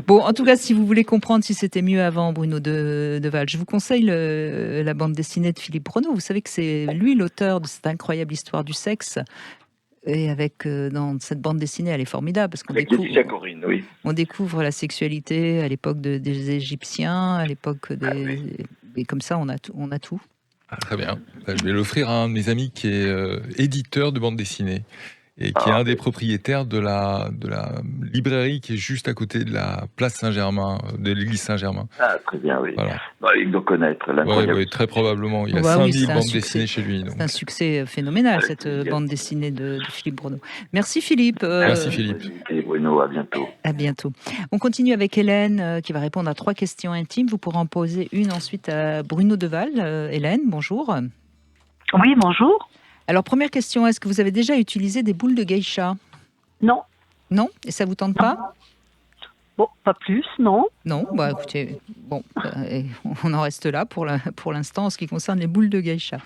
Bon, en tout cas, si vous voulez comprendre si c'était mieux avant, Bruno Deval, je vous conseille la bande dessinée de Philippe Renaud. Vous savez que c'est lui l'auteur de cette incroyable histoire du sexe. Et dans cette bande dessinée, elle est formidable parce qu'on découvre la sexualité à l'époque des Égyptiens, à l'époque des... Et comme ça, on a tout. Ah, très bien. Je vais l'offrir à un de mes amis qui est éditeur de bande dessinée. Et qui est un des propriétaires de la librairie qui est juste à côté de la place Saint-Germain, de l'église Saint-Germain. Ah, très bien, oui. Voilà. Il doit connaître. Oui, très probablement. Il a 5000 bandes dessinées chez lui. Donc. C'est un succès phénoménal, cette bande dessinée de Philippe Renaud. Merci Philippe. Merci Philippe. Et Bruno, à bientôt. À bientôt. On continue avec Hélène qui va répondre à 3 questions intimes. Vous pourrez en poser une ensuite à Bruno Deval. Hélène, bonjour. Oui, bonjour. Alors, première question, est-ce que vous avez déjà utilisé des boules de geisha? Non. Non? Et ça vous tente pas? Bon, pas plus, non. Non, écoutez, on en reste là pour l'instant en ce qui concerne les boules de geisha.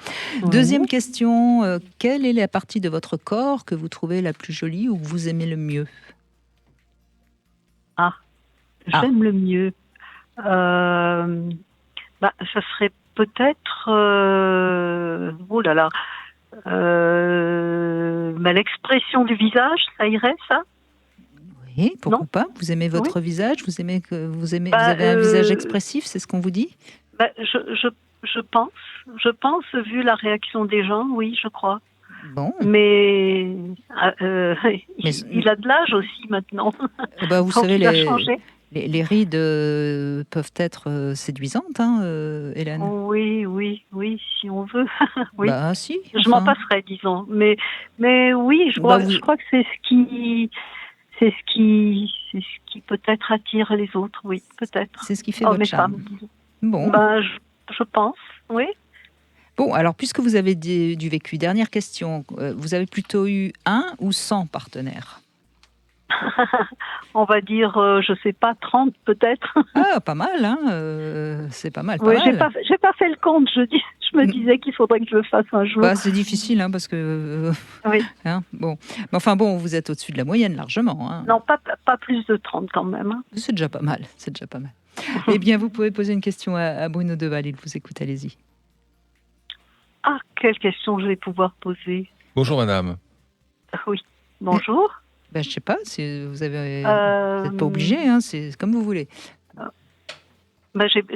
Oui. Deuxième question, quelle est la partie de votre corps que vous trouvez la plus jolie ou que vous aimez le mieux? J'aime le mieux. Ça serait peut-être... oh là là... l'expression du visage, ça irait, ça? Oui, pourquoi pas? Vous aimez votre visage? Vous avez un visage expressif, c'est ce qu'on vous dit? Je pense, vu la réaction des gens, oui, je crois. Bon. Mais il a de l'âge aussi maintenant. Vous savez, les rides peuvent être séduisantes, Hélène. Oui, si on veut. Oui. Si. Je m'en passerai, disons. Mais oui, je crois que c'est ce qui peut-être attire les autres, oui, peut-être. C'est ce qui fait votre charme. Femmes. Bon. Je pense, oui. Bon, alors puisque vous avez du vécu, dernière question. Vous avez plutôt eu 1 ou 100 partenaires? On va dire, je sais pas, 30 peut-être. Ah, pas mal, c'est pas mal. Oui, j'ai pas fait le compte. Je me disais qu'il faudrait que je le fasse un jour. C'est difficile, parce que. Oui. Bon, mais enfin bon, vous êtes au-dessus de la moyenne largement. Non, pas plus de 30 quand même. C'est déjà pas mal. Eh bien, vous pouvez poser une question à Bruno Deval. Il vous écoute. Allez-y. Ah, quelle question je vais pouvoir poser? Bonjour, madame. Oui. Bonjour. Je sais pas, si vous n'êtes pas obligé, c'est comme vous voulez.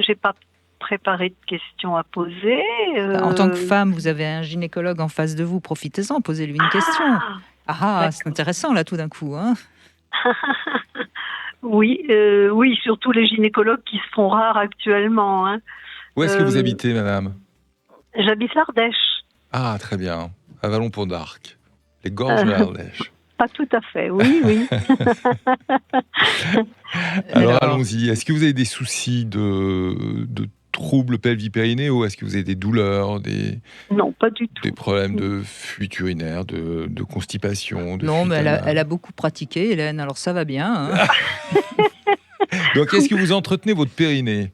J'ai pas préparé de questions à poser. En tant que femme, vous avez un gynécologue en face de vous, profitez-en, posez-lui une question. C'est intéressant là tout d'un coup. Oui, surtout les gynécologues qui se font rares actuellement. Où est-ce que vous habitez, madame? J'habite l'Ardèche. Ah, très bien, à Vallon-Pont-d'Arc, les gorges de l'Ardèche. Pas tout à fait, oui. Alors allons-y. Est-ce que vous avez des soucis de troubles pelvipérinéaux? Est-ce que vous avez des douleurs, Non, pas du tout. Des problèmes de fuite urinaire, de constipation? Non, mais elle a beaucoup pratiqué, Hélène, alors ça va bien. Donc, est-ce que vous entretenez votre périnée?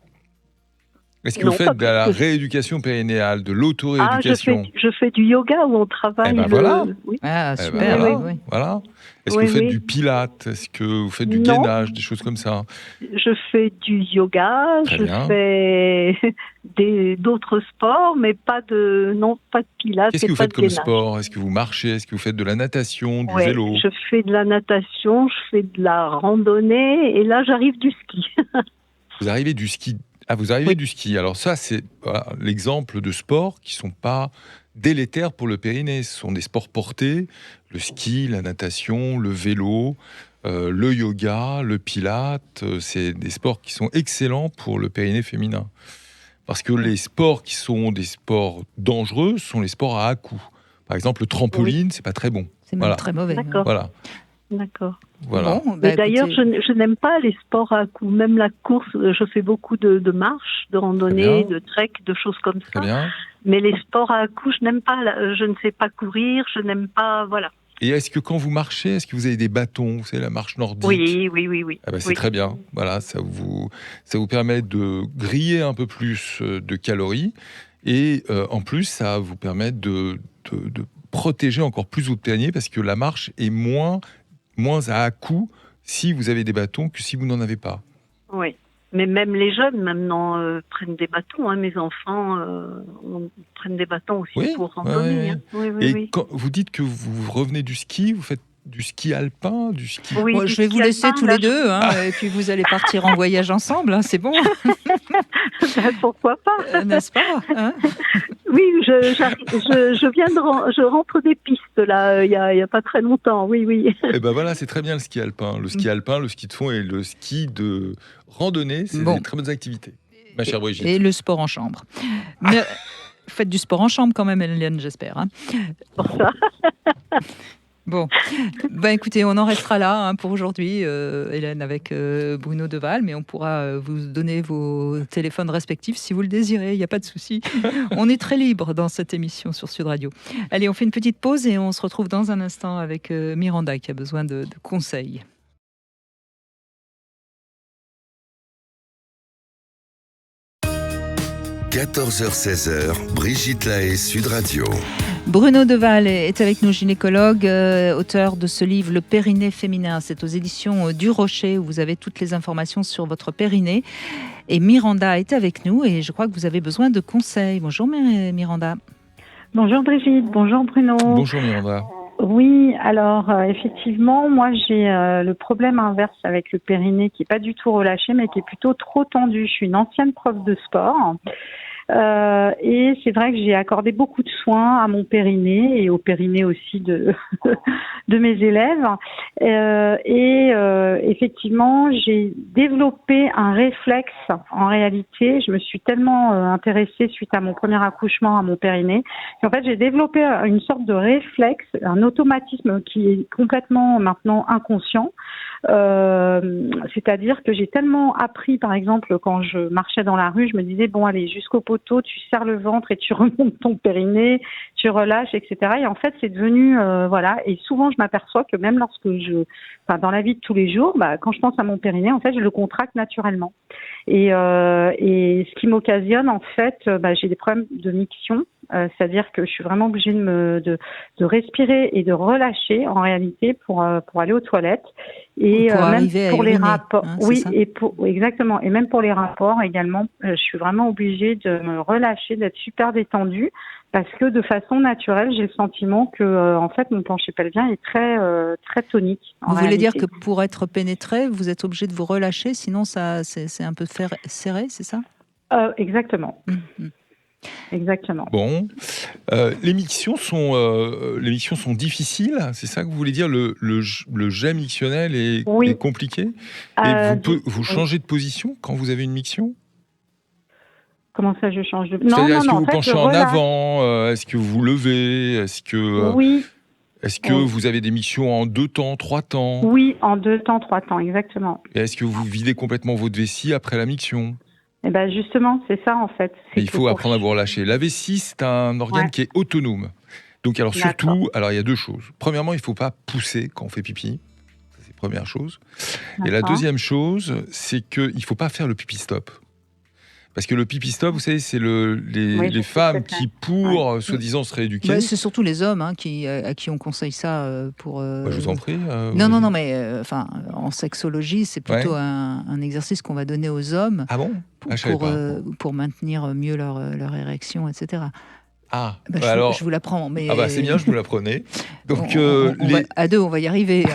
Est-ce que vous faites de la rééducation périnéale, de l'auto-rééducation? Je fais du yoga où on travaille. Voilà. Oui. Ah, super. Oui. Voilà. Est-ce que vous faites du pilates? Est-ce que vous faites du gainage, des choses comme ça? Je fais du yoga, fais d'autres sports, mais pas de pilates. Qu'est-ce que vous faites comme sport? Est-ce que vous marchez? Est-ce que vous faites de la natation, du vélo? Je fais de la natation, je fais de la randonnée, et là j'arrive du ski. Vous arrivez du ski? Ah, vous arrivez du ski. Alors ça, c'est l'exemple de sports qui ne sont pas délétères pour le périnée. Ce sont des sports portés, le ski, la natation, le vélo, le yoga, le pilate. C'est des sports qui sont excellents pour le périnée féminin. Parce que les sports qui sont des sports dangereux sont les sports à à-coups. Par exemple, le trampoline, c'est pas très bon. C'est même très mauvais. D'accord. Voilà. D'accord. Voilà. Bon, mais d'ailleurs, je n'aime pas les sports à coups. Même la course, je fais beaucoup de marches, de randonnées, de trek, de choses comme ça. Bien. Mais les sports à coups, je n'aime pas. Je ne sais pas courir, je n'aime pas. Voilà. Et est-ce que quand vous marchez, est-ce que vous avez des bâtons? Vous savez, la marche nordique? Oui. Ah ben c'est très bien. Voilà, ça vous permet de griller un peu plus de calories. Et en plus, ça vous permet de protéger encore plus votre périnée parce que la marche est moins à à-coups si vous avez des bâtons que si vous n'en avez pas. Oui, mais même les jeunes maintenant prennent des bâtons. Mes enfants prennent des bâtons aussi pour randonner. Oui. Quand vous dites que vous revenez du ski, vous faites du ski alpin, du ski... Bon, je vais vous laisser tous les deux, et puis vous allez partir en voyage ensemble, c'est bon. Pourquoi pas, n'est-ce pas Oui, je rentre des pistes là, il y a pas très longtemps, oui. Et ben voilà, c'est très bien le ski alpin. Le ski alpin, le ski de fond et le ski de randonnée, c'est des très bonnes activités, ma chère Brigitte. Et le sport en chambre. Mais, faites du sport en chambre quand même, Hélène, j'espère. Pour ça. Bon, écoutez, on en restera là pour aujourd'hui, Hélène, avec Bruno Deval, mais on pourra vous donner vos téléphones respectifs si vous le désirez, il n'y a pas de souci. On est très libre dans cette émission sur Sud Radio. Allez, on fait une petite pause et on se retrouve dans un instant avec Miranda qui a besoin de conseils. – 14h-16h, Brigitte Lahaie, Sud Radio. Bruno Deval est avec nous, gynécologue, auteur de ce livre « Le périnée féminin ». C'est aux éditions du Rocher où vous avez toutes les informations sur votre périnée. Et Miranda est avec nous et je crois que vous avez besoin de conseils. Bonjour Miranda. Bonjour Brigitte, bonjour Bruno. Bonjour Miranda. Oui, alors effectivement, moi j'ai le problème inverse avec le périnée qui n'est pas du tout relâché mais qui est plutôt trop tendu. Je suis une ancienne prof de sport. Et c'est vrai que j'ai accordé beaucoup de soins à mon périnée et au périnée aussi de mes élèves. Effectivement, j'ai développé un réflexe. En réalité, je me suis tellement intéressée suite à mon premier accouchement à mon périnée qu'en fait, j'ai développé une sorte de réflexe, un automatisme qui est complètement maintenant inconscient. C'est-à-dire que j'ai tellement appris, par exemple, quand je marchais dans la rue, je me disais, bon, allez, jusqu'au poteau, tu serres le ventre et tu remontes ton périnée, tu relâches, etc. Et en fait, c'est devenu, voilà. Et souvent, je m'aperçois que même lorsque dans la vie de tous les jours, quand je pense à mon périnée, en fait, je le contracte naturellement. Et ce qui m'occasionne, en fait, j'ai des problèmes de miction. C'est-à-dire que je suis vraiment obligée de respirer et de relâcher en réalité pour aller aux toilettes et même pour les rapports. Oui, exactement. Et même pour les rapports également, je suis vraiment obligée de me relâcher, d'être super détendue parce que de façon naturelle, j'ai le sentiment que en fait mon plancher pelvien est très très tonique. Vous voulez dire que pour être pénétré, vous êtes obligé de vous relâcher, sinon ça c'est un peu serré, c'est ça? Exactement. Exactement. Bon, les mictions sont difficiles, c'est ça que vous voulez dire? Le jet mictionnel est compliqué. Et vous changez de position quand vous avez une miction? Comment ça, je change de... C'est-à-dire, est-ce que vous penchez en avant? Est-ce que vous levez? Est-ce que vous avez des mictions en 2 temps, 3 temps? Oui, en 2 temps, 3 temps, exactement. Et est-ce que vous videz complètement votre vessie après la miction? Eh ben justement, c'est ça en fait. Il faut apprendre à vous relâcher. La vessie, c'est un organe qui est autonome. Donc alors surtout, il y a 2 choses. Premièrement, il ne faut pas pousser quand on fait pipi. Ça, c'est la première chose. Et la deuxième chose, c'est qu'il ne faut pas faire le pipi stop. Parce que le pipi stop, vous savez, c'est les femmes qui, pour soi-disant se rééduquer. C'est surtout les hommes à qui on conseille ça pour. Je vous en prie. Non, mais en sexologie, c'est plutôt un exercice qu'on va donner aux hommes. Ah bon? Pour maintenir mieux leur érection, etc. Ah, alors je vous l'apprends. Mais c'est bien, je vous l'apprenais. Donc à deux, on va y arriver.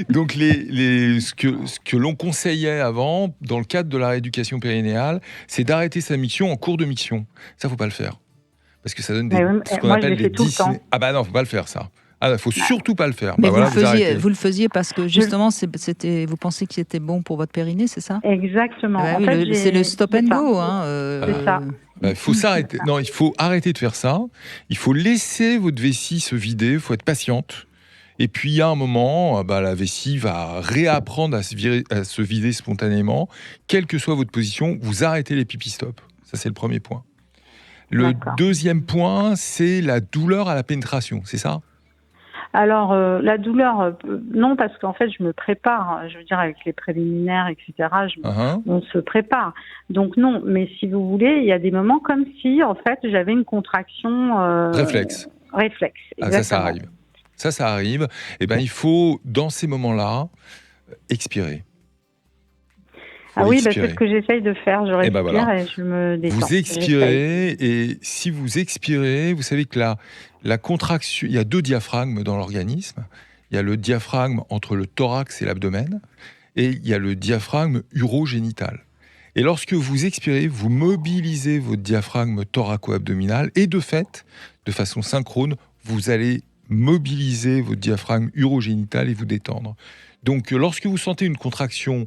Donc ce que l'on conseillait avant, dans le cadre de la rééducation périnéale, c'est d'arrêter sa miction en cours de miction. Ça, faut pas le faire, parce que ça donne ce qu'on appelle des dyspnées. Ah bah non, faut pas le faire ça. Ah, faut surtout pas le faire. Mais vous le faisiez parce que justement, vous pensez que c'était bon pour votre périnée, c'est ça? Exactement. C'est le stop and go. C'est ça. Faut s'arrêter. Non, il faut arrêter de faire ça. Il faut laisser votre vessie se vider. Il faut être patiente. Et puis, il y a un moment, la vessie va réapprendre à se vider spontanément. Quelle que soit votre position, vous arrêtez les pipi-stop. Ça, c'est le premier point. Le deuxième point, c'est la douleur à la pénétration. C'est ça? Alors, la douleur, non, parce qu'en fait, je me prépare. Je veux dire, avec les préliminaires, etc., on se prépare. Donc, non. Mais si vous voulez, il y a des moments comme si, en fait, j'avais une contraction... Réflexe. Exactement. Ça arrive. Ça arrive. Et il faut, dans ces moments-là, expirer. C'est ce que j'essaye de faire. Je respire et je me détends. Vous expirez, et si vous expirez, vous savez que la contraction, il y a 2 diaphragmes dans l'organisme. Il y a le diaphragme entre le thorax et l'abdomen, et il y a le diaphragme urogénital. Et lorsque vous expirez, vous mobilisez votre diaphragme thoraco-abdominal, et de fait, de façon synchrone, vous allez mobiliser votre diaphragme urogénital et vous détendre. Donc, lorsque vous sentez une contraction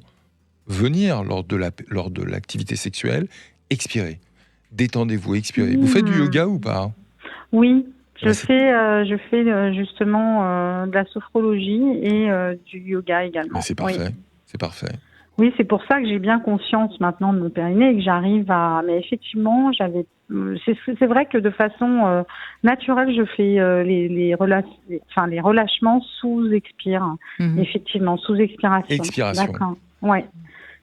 venir lors de l'activité sexuelle, expirez. Détendez-vous, expirez. Vous faites du yoga ou pas? Oui, je fais justement de la sophrologie et du yoga également. C'est parfait, c'est parfait. Oui, c'est pour ça que j'ai bien conscience maintenant de mon périnée et que j'arrive à... Mais effectivement, c'est vrai que de façon naturelle, je fais les relâchements sous expire. Effectivement, sous expiration. Expiration. D'accord. Oui,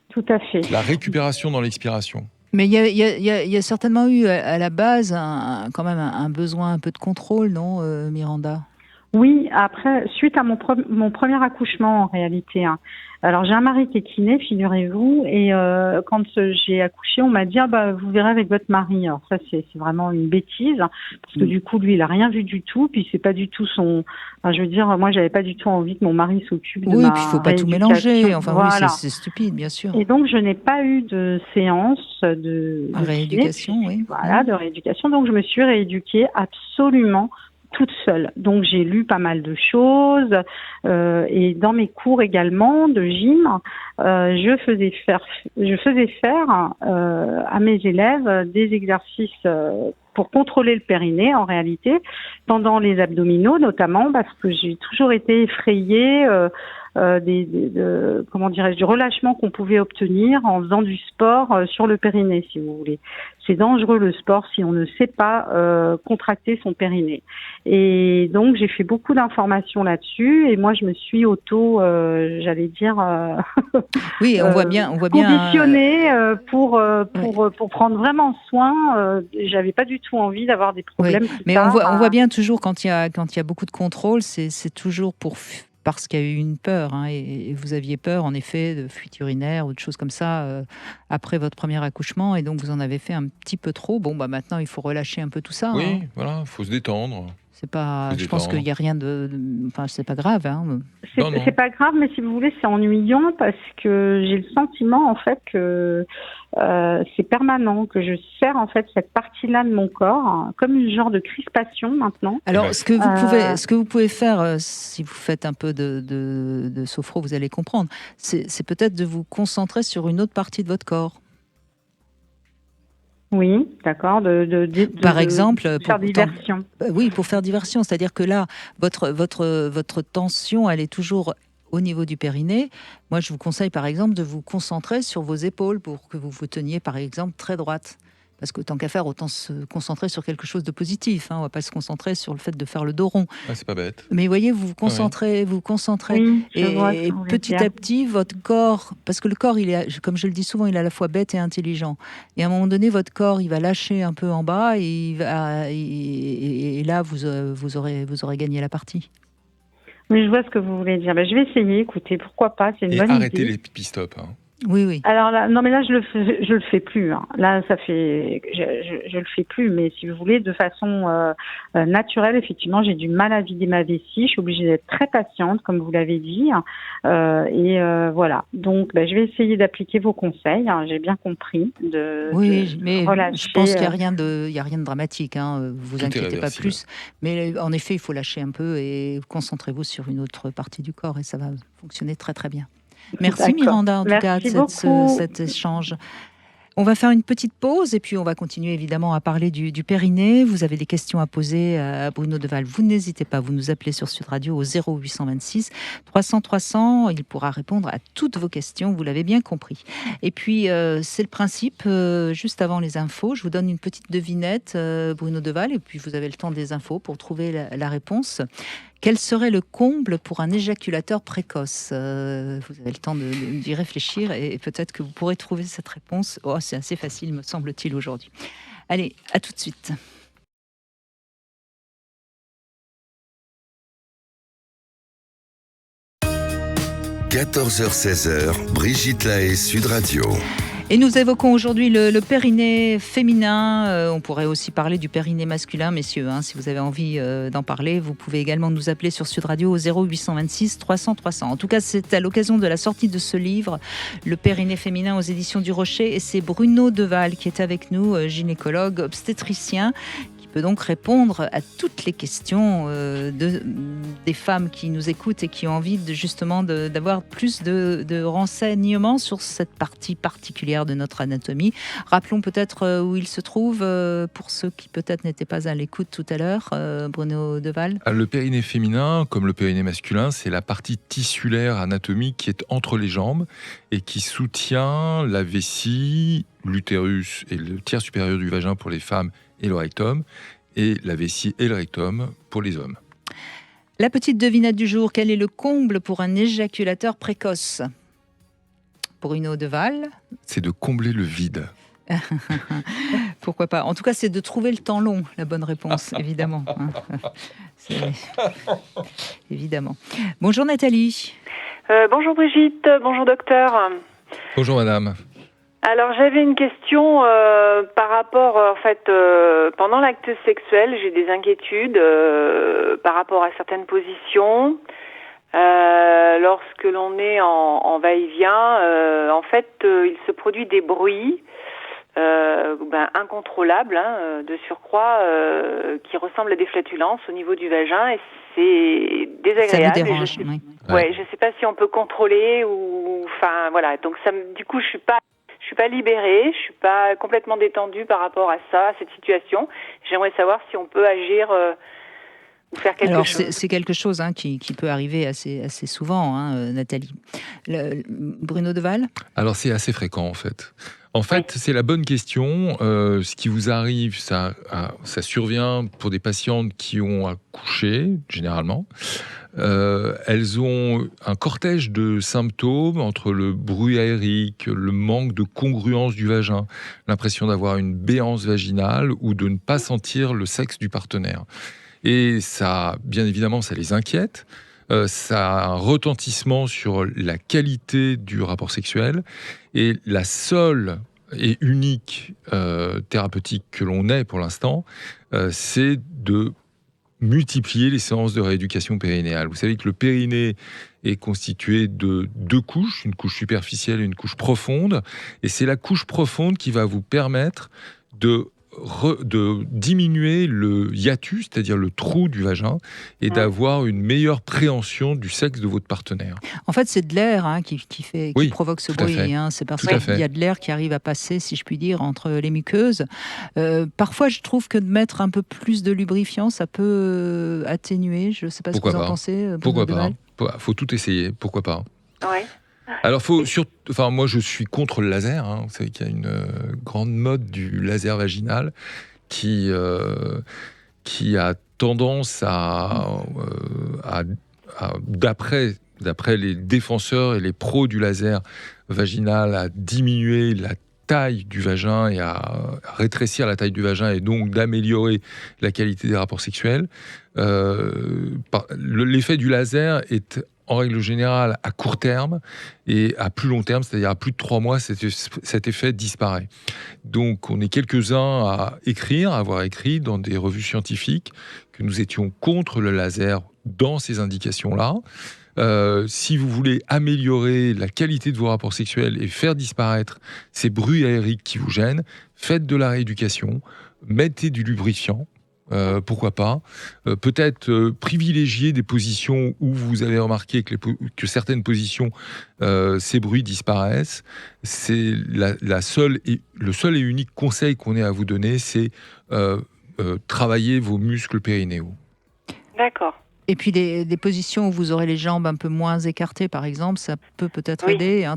tout à fait. La récupération dans l'expiration. Mais il y a certainement eu à la base quand même un besoin un peu de contrôle, non, Miranda? Oui, après, suite à mon premier accouchement en réalité. Alors j'ai un mari qui est kiné, figurez-vous, et quand j'ai accouché, on m'a dit vous verrez avec votre mari. Alors ça c'est vraiment une bêtise, parce que du coup lui il a rien vu du tout, puis c'est pas du tout son. Enfin, je veux dire, moi j'avais pas du tout envie que mon mari s'occupe de ma Oui, puis il faut pas tout mélanger. Enfin voilà. Oui, c'est stupide, bien sûr. Et donc je n'ai pas eu de séance de rééducation, kiné, de rééducation. Donc je me suis rééduquée absolument toute seule. Donc j'ai lu pas mal de choses et dans mes cours également de gym, je faisais faire à mes élèves des exercices pour contrôler le périnée en réalité, pendant les abdominaux notamment, parce que j'ai toujours été effrayée du relâchement qu'on pouvait obtenir en faisant du sport sur le périnée, si vous voulez. C'est dangereux le sport si on ne sait pas contracter son périnée. Et donc j'ai fait beaucoup d'informations là-dessus et moi je me suis oui, on voit bien conditionnée pour prendre vraiment soin. J'avais pas du tout envie d'avoir des problèmes. Oui. Mais on voit bien toujours quand il y a beaucoup de contrôle, c'est toujours parce qu'il y a eu une peur, et vous aviez peur, en effet, de fuite urinaire ou de choses comme ça après votre premier accouchement, et donc vous en avez fait un petit peu trop. Bon, maintenant, il faut relâcher un peu tout ça. Oui, voilà, il faut se détendre. Je pense qu'il n'y a rien enfin, c'est pas grave. C'est pas grave, mais si vous voulez, c'est ennuyant parce que j'ai le sentiment, en fait, que c'est permanent, que je serre, en fait, cette partie-là de mon corps, comme une genre de crispation maintenant. Alors, ce que vous pouvez faire, si vous faites un peu de sophro, vous allez comprendre, c'est peut-être de vous concentrer sur une autre partie de votre corps. Oui, d'accord. Par exemple, pour faire diversion. Oui, pour faire diversion. C'est-à-dire que là, votre tension, elle est toujours au niveau du périnée. Moi, je vous conseille, par exemple, de vous concentrer sur vos épaules pour que vous vous teniez, par exemple, très droite. Parce que tant qu'à faire, autant se concentrer sur quelque chose de positif. On ne va pas se concentrer sur le fait de faire le dos rond. C'est pas bête. Mais vous voyez, vous vous concentrez. Oui, et petit à petit, votre corps, parce que le corps, comme je le dis souvent, il est à la fois bête et intelligent. Et à un moment donné, votre corps, il va lâcher un peu en bas et là, vous aurez gagné la partie. Oui, je vois ce que vous voulez dire. Je vais essayer, écoutez, pourquoi pas, c'est une bonne idée. Et arrêtez les pit-stops. Oui. Alors là, non, mais là, je le fais plus. Là, je le fais plus. Mais si vous voulez, de façon naturelle, effectivement, j'ai du mal à vider ma vessie. Je suis obligée d'être très patiente, comme vous l'avez dit. Voilà. Donc, je vais essayer d'appliquer vos conseils. J'ai bien compris. Mais relâcher, je pense qu'il n'y a rien de dramatique. Vous inquiétez pas plus. Mais en effet, il faut lâcher un peu et concentrez-vous sur une autre partie du corps et ça va fonctionner très très bien. Merci Miranda, en tout cas, de cet échange. On va faire une petite pause et puis on va continuer évidemment à parler du périnée. Vous avez des questions à poser à Bruno Deval. Vous n'hésitez pas, vous nous appelez sur Sud Radio au 0826 300 300. Il pourra répondre à toutes vos questions, vous l'avez bien compris. Et puis c'est le principe, juste avant les infos, je vous donne une petite devinette, Bruno Deval, et puis vous avez le temps des infos pour trouver la réponse. Quel serait le comble pour un éjaculateur précoce ? Vous avez le temps d'y réfléchir et peut-être que vous pourrez trouver cette réponse. C'est assez facile, me semble-t-il, aujourd'hui. Allez, à tout de suite. – 14h-16h, Brigitte Lahaie, Sud Radio. Et nous évoquons aujourd'hui le périnée féminin. On pourrait aussi parler du périnée masculin, messieurs. Si vous avez envie d'en parler, vous pouvez également nous appeler sur Sud Radio au 0826 300 300. En tout cas, c'est à l'occasion de la sortie de ce livre, Le périnée féminin aux éditions du Rocher. Et c'est Bruno Deval qui est avec nous, gynécologue, obstétricien, peut donc répondre à toutes les questions des femmes qui nous écoutent et qui ont envie justement d'avoir plus de renseignements sur cette partie particulière de notre anatomie. Rappelons peut-être où il se trouve pour ceux qui peut-être n'étaient pas à l'écoute tout à l'heure, Bruno Deval. Le périnée féminin, comme le périnée masculin, c'est la partie tissulaire anatomique qui est entre les jambes et qui soutient la vessie, l'utérus et le tiers supérieur du vagin pour les femmes et le rectum, et la vessie et le rectum pour les hommes. La petite devinette du jour, quel est le comble pour un éjaculateur précoce ? Bruno Deval. C'est de combler le vide. Pourquoi pas ? En tout cas, c'est de trouver le temps long, la bonne réponse, évidemment. Évidemment. Bonjour Nathalie. Bonjour Brigitte, bonjour docteur. Bonjour madame. Alors j'avais une question par rapport, pendant l'acte sexuel, j'ai des inquiétudes par rapport à certaines positions. Lorsque l'on est en va-et-vient, il se produit des bruits incontrôlables, de surcroît, qui ressemblent à des flatulences au niveau du vagin, et c'est désagréable. Ça vous dérange, oui. Je ne sais pas si on peut contrôler ou, donc du coup je suis pas libérée, je suis pas complètement détendue par rapport à ça, à cette situation. J'aimerais savoir si on peut agir ou faire quelque chose. Alors c'est quelque chose qui peut arriver assez souvent, Nathalie. Bruno Deval ? Alors c'est assez fréquent en fait. C'est la bonne question. Ce qui vous arrive, ça survient pour des patientes qui ont accouché, généralement. Elles ont un cortège de symptômes entre le bruit aérique, le manque de congruence du vagin, l'impression d'avoir une béance vaginale ou de ne pas sentir le sexe du partenaire. Et ça, bien évidemment, ça les inquiète. Ça a un retentissement sur la qualité du rapport sexuel. Et la seule et unique thérapeutique que l'on ait pour l'instant, c'est de multiplier les séances de rééducation périnéale. Vous savez que le périnée est constitué de 2 couches, une couche superficielle et une couche profonde. Et c'est la couche profonde qui va vous permettre de diminuer le hiatus, c'est-à-dire le trou du vagin, et d'avoir une meilleure préhension du sexe de votre partenaire. En fait, c'est de l'air qui provoque ce bruit. C'est parce qu'il y a de l'air qui arrive à passer, si je puis dire, entre les muqueuses. Parfois, je trouve que de mettre un peu plus de lubrifiant, ça peut atténuer. Je ne sais pas ce que vous en pensez. Pourquoi pas ? Faut tout essayer. Pourquoi pas ? Ouais. Alors, moi, je suis contre le laser. Hein. Vous savez qu'il y a une grande mode du laser vaginal qui a tendance d'après les défenseurs et les pros du laser vaginal, à diminuer la taille du vagin et à rétrécir la taille du vagin et donc d'améliorer la qualité des rapports sexuels. L'effet du laser est en règle générale à court terme, et à plus long terme, c'est-à-dire à plus de 3 mois, cet effet disparaît. Donc on est quelques-uns à avoir écrit dans des revues scientifiques que nous étions contre le laser dans ces indications-là. Si vous voulez améliorer la qualité de vos rapports sexuels et faire disparaître ces bruits aériques qui vous gênent, faites de la rééducation, mettez du lubrifiant, pourquoi pas. Peut-être privilégier des positions où vous avez remarqué que certaines positions, ces bruits disparaissent. C'est le seul et unique conseil qu'on ait à vous donner, c'est travailler vos muscles périnéaux. D'accord. Et puis des positions où vous aurez les jambes un peu moins écartées, par exemple, ça peut peut-être aider. Hein,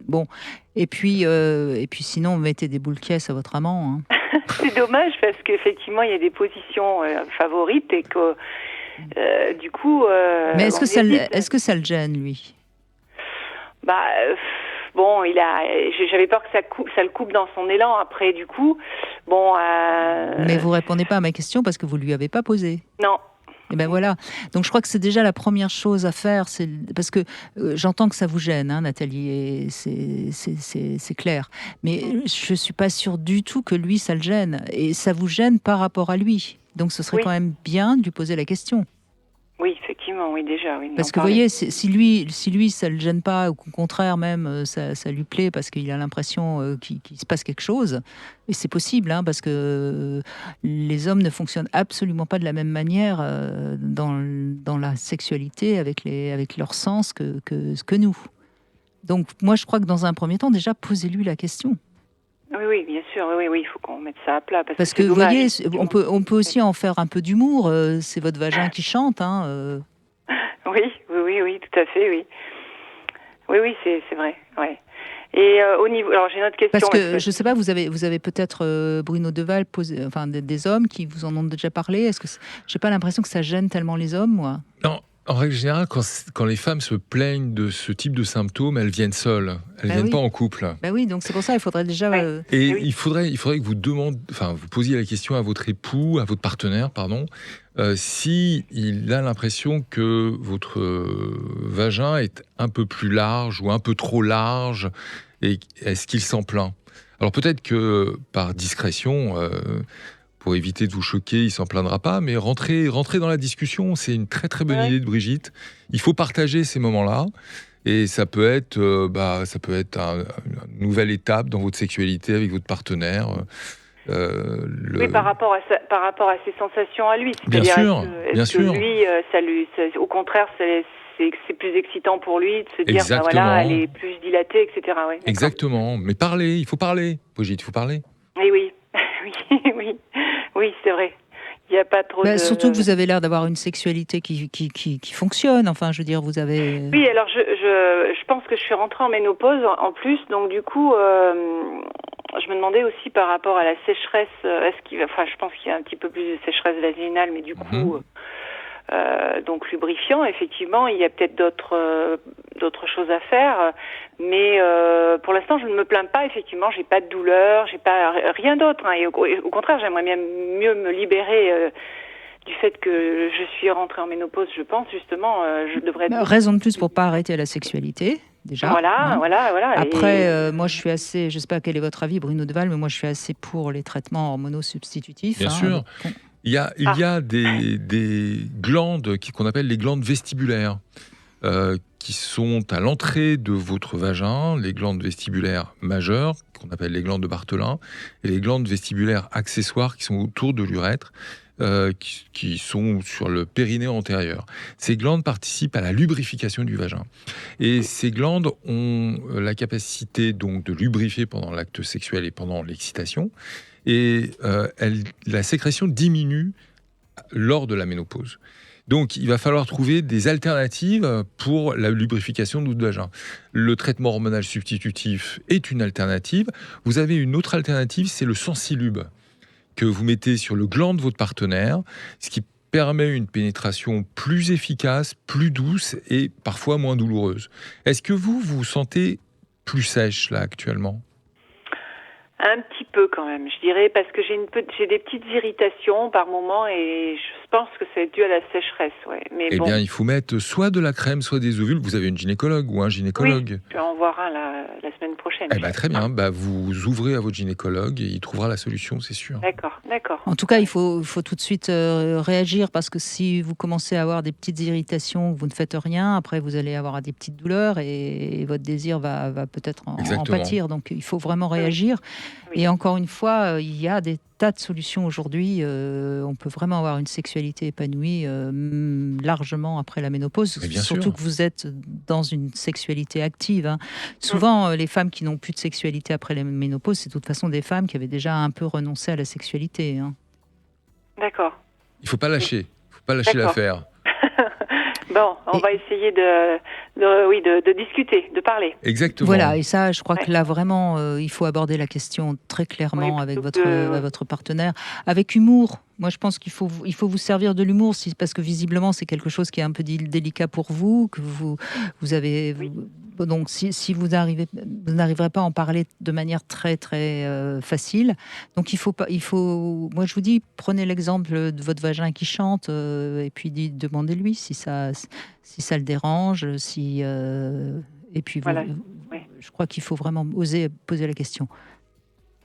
bon. Et puis sinon, mettez des boules caisses à votre amant. Hein. C'est dommage parce qu'effectivement, il y a des positions favorites et que du coup. Mais est-ce que ça le gêne, lui ? Bon, j'avais peur que ça le coupe dans son élan. Après, du coup, bon. Mais vous répondez pas à ma question parce que vous lui avez pas posé. Non. Et ben voilà. Donc je crois que c'est déjà la première chose à faire, parce que j'entends que ça vous gêne, hein, Nathalie, et c'est clair. Mais je suis pas sûre du tout que lui ça le gêne, et ça vous gêne par rapport à lui. Donc ce serait quand même bien de lui poser la question. Oui, effectivement, oui, déjà. Oui, parce que vous voyez, si lui ça le gêne pas, ou qu'au contraire même ça lui plaît parce qu'il a l'impression qu'il se passe quelque chose, et c'est possible, hein, parce que les hommes ne fonctionnent absolument pas de la même manière dans la sexualité avec leur sens que nous. Donc moi je crois que dans un premier temps, déjà posez-lui la question. Oui, bien sûr, oui, il faut qu'on mette ça à plat. Parce que vous voyez, on peut aussi en faire un peu d'humour, c'est votre vagin qui chante. Hein, Oui, tout à fait, oui. Oui, c'est vrai, ouais. Et au niveau, alors j'ai une autre question. Parce que je sais pas, vous avez peut-être Bruno Deval posé, enfin des hommes qui vous en ont déjà parlé. Est-ce que j'ai pas l'impression que ça gêne tellement les hommes, moi ? Non. En règle générale, quand les femmes se plaignent de ce type de symptômes, elles viennent seules. Elles viennent pas en couple. Oui, donc c'est pour ça, il faudrait déjà... il faudrait que vous posiez la question à votre époux, à votre partenaire, si il a l'impression que votre vagin est un peu plus large ou un peu trop large, et est-ce qu'il s'en plaint ? Alors peut-être que par discrétion... pour éviter de vous choquer, il s'en plaindra pas, mais rentrez dans la discussion, c'est une très très bonne idée de Brigitte. Il faut partager ces moments-là, et ça peut être une nouvelle étape dans votre sexualité avec votre partenaire. Oui, par rapport à ses sensations à lui. Bien sûr. Que lui, au contraire, c'est plus excitant pour lui de se dire, elle est plus dilatée, etc. Ouais, exactement. Mais il faut parler, Brigitte, il faut parler. Et oui. Oui, c'est vrai. Il n'y a pas trop surtout que vous avez l'air d'avoir une sexualité qui fonctionne. Enfin, je veux dire, vous avez... Oui, alors je pense que je suis rentrée en ménopause en plus. Donc du coup, je me demandais aussi par rapport à la sécheresse. Je pense qu'il y a un petit peu plus de sécheresse vaginale, mais du coup... donc lubrifiant, effectivement, il y a peut-être d'autres choses à faire, mais pour l'instant je ne me plains pas, effectivement, j'ai pas de douleur, j'ai pas rien d'autre, hein, et au contraire j'aimerais bien mieux me libérer du fait que je suis rentrée en ménopause, je pense justement, je devrais... Raison de plus pour pas arrêter la sexualité. Déjà, voilà. Après, moi, je suis assez... Je ne sais pas quel est votre avis, Bruno Deval, mais moi, je suis assez pour les traitements hormono-substitutifs. Bien sûr. Il y a des glandes qu'on appelle les glandes vestibulaires, qui sont à l'entrée de votre vagin, les glandes vestibulaires majeures, qu'on appelle les glandes de Bartholin, et les glandes vestibulaires accessoires qui sont autour de l'urètre, qui sont sur le périnée antérieur. Ces glandes participent à la lubrification du vagin. Et ces glandes ont la capacité donc de lubrifier pendant l'acte sexuel et pendant l'excitation. Et la sécrétion diminue lors de la ménopause. Donc, il va falloir trouver des alternatives pour la lubrification de votre vagin. Le traitement hormonal substitutif est une alternative. Vous avez une autre alternative, c'est le Sensilube, que vous mettez sur le gland de votre partenaire, ce qui permet une pénétration plus efficace, plus douce et parfois moins douloureuse. Est-ce que vous vous sentez plus sèche, là, actuellement ? Un petit peu quand même, je dirais, parce que j'ai des petites irritations par moment et je pense que c'est dû à la sécheresse. Ouais. Mais bien, il faut mettre soit de la crème, soit des ovules. Vous avez une gynécologue ou un gynécologue ? Oui, je vais en voir un la semaine prochaine. Très bien, vous ouvrez à votre gynécologue et il trouvera la solution, c'est sûr. D'accord. En tout cas, il faut tout de suite réagir, parce que si vous commencez à avoir des petites irritations, vous ne faites rien, après vous allez avoir des petites douleurs et votre désir va peut-être en pâtir. Donc il faut vraiment réagir. Oui. Et encore une fois, il y a des tas de solutions aujourd'hui. On peut vraiment avoir une sexualité épanouie largement après la ménopause, surtout que vous êtes dans une sexualité active. Hein. Souvent, les femmes qui n'ont plus de sexualité après la ménopause, c'est de toute façon des femmes qui avaient déjà un peu renoncé à la sexualité. Hein. D'accord. Il ne faut pas lâcher. Il ne faut pas lâcher l'affaire. Bon, on va essayer de discuter, de parler. Exactement. Voilà, et ça, je crois que là, vraiment, il faut aborder la question très clairement avec votre partenaire, avec humour. Moi, je pense qu'il faut vous servir de l'humour, parce que visiblement, c'est quelque chose qui est un peu délicat pour vous, que vous avez... Donc, si vous n'arriverez pas à en parler de manière très, très facile. Donc, moi, je vous dis, prenez l'exemple de votre vagin qui chante, et puis demandez-lui si ça le dérange, et puis je crois qu'il faut vraiment oser poser la question.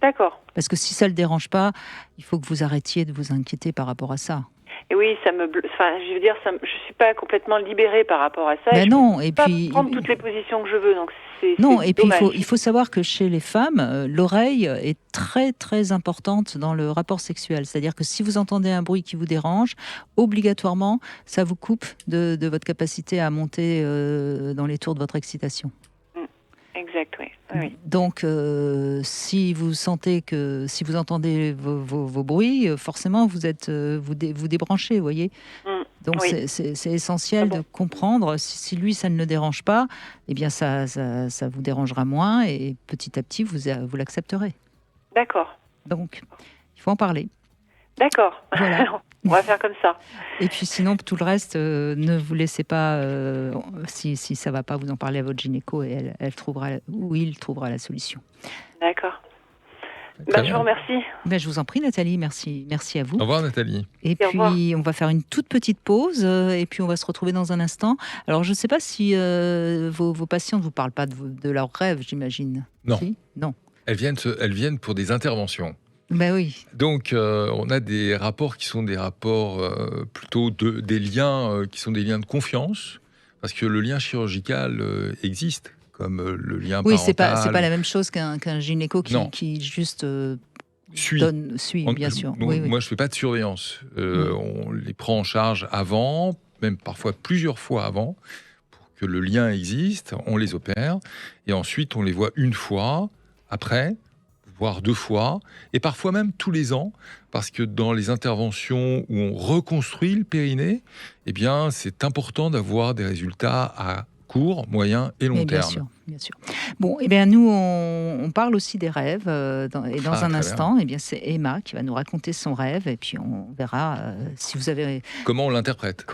D'accord. Parce que si ça le dérange pas, il faut que vous arrêtiez de vous inquiéter par rapport à ça. Et oui, je veux dire, je suis pas complètement libérée par rapport à ça. Ben non, et puis prendre toutes les positions que je veux, donc c'est et puis dommage. il faut savoir que chez les femmes, l'oreille est très très importante dans le rapport sexuel. C'est-à-dire que si vous entendez un bruit qui vous dérange, obligatoirement, ça vous coupe de votre capacité à monter dans les tours de votre excitation. Exact, oui. Donc, si vous entendez vos bruits, forcément, vous débranchez, vous voyez. Donc, c'est essentiel de comprendre. Si lui, ça ne le dérange pas, eh bien, ça vous dérangera moins, et petit à petit, vous l'accepterez. D'accord. Donc, il faut en parler. D'accord. Voilà. On va faire comme ça. Et puis sinon, tout le reste, ne vous laissez pas, si ça ne va pas, vous en parler à votre gynéco, et elle trouvera, ou il trouvera la solution. D'accord. Je vous remercie. Je vous en prie, Nathalie, merci à vous. Au revoir, Nathalie. Et puis, on va faire une toute petite pause, et puis on va se retrouver dans un instant. Alors, je ne sais pas si vos patients ne vous parlent pas de leurs rêves, j'imagine. Non. Si ? Non. Elles viennent pour des interventions. Ben oui. Donc, on a des rapports qui sont des rapports plutôt des liens qui sont des liens de confiance, parce que le lien chirurgical existe, comme le lien parental. Oui, c'est pas la même chose qu'un gynéco qui juste suit, bien sûr. Moi, je fais pas de surveillance. On les prend en charge avant, même parfois plusieurs fois avant, pour que le lien existe. On les opère et ensuite on les voit une fois après, voire 2 fois, et parfois même tous les ans, parce que dans les interventions où on reconstruit le périnée, eh bien, c'est important d'avoir des résultats à court, moyen et long terme. Bien sûr. Bon, eh bien, nous, on parle aussi des rêves, et dans un instant, eh bien, c'est Emma qui va nous raconter son rêve, et puis on verra si vous avez... Comment on l'interprète.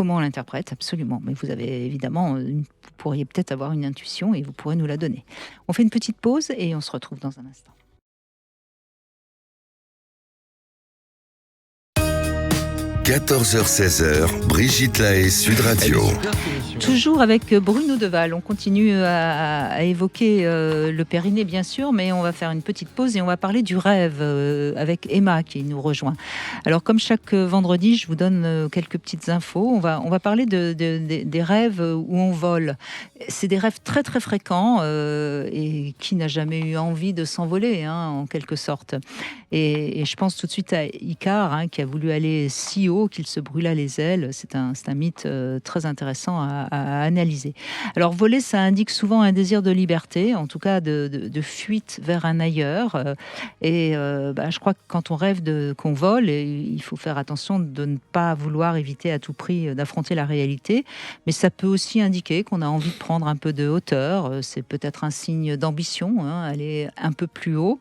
Absolument. Mais vous avez évidemment, vous pourriez peut-être avoir une intuition, et vous pourrez nous la donner. On fait une petite pause, et on se retrouve dans un instant. 14h-16h, Brigitte Lahaie, Sud Radio. Toujours avec Bruno Deval, on continue à évoquer le périnée bien sûr, mais on va faire une petite pause et on va parler du rêve avec Emma qui nous rejoint. Alors comme chaque vendredi, je vous donne quelques petites infos. On va parler des rêves où on vole. C'est des rêves très très fréquents et qui n'a jamais eu envie de s'envoler, en quelque sorte. Et je pense tout de suite à Icare qui a voulu aller si haut haut, qu'il se brûla les ailes. C'est un mythe très intéressant à analyser. Alors voler, ça indique souvent un désir de liberté, en tout cas de fuite vers un ailleurs. Je crois que quand on rêve qu'on vole, il faut faire attention de ne pas vouloir éviter à tout prix d'affronter la réalité. Mais ça peut aussi indiquer qu'on a envie de prendre un peu de hauteur. C'est peut-être un signe d'ambition, aller un peu plus haut.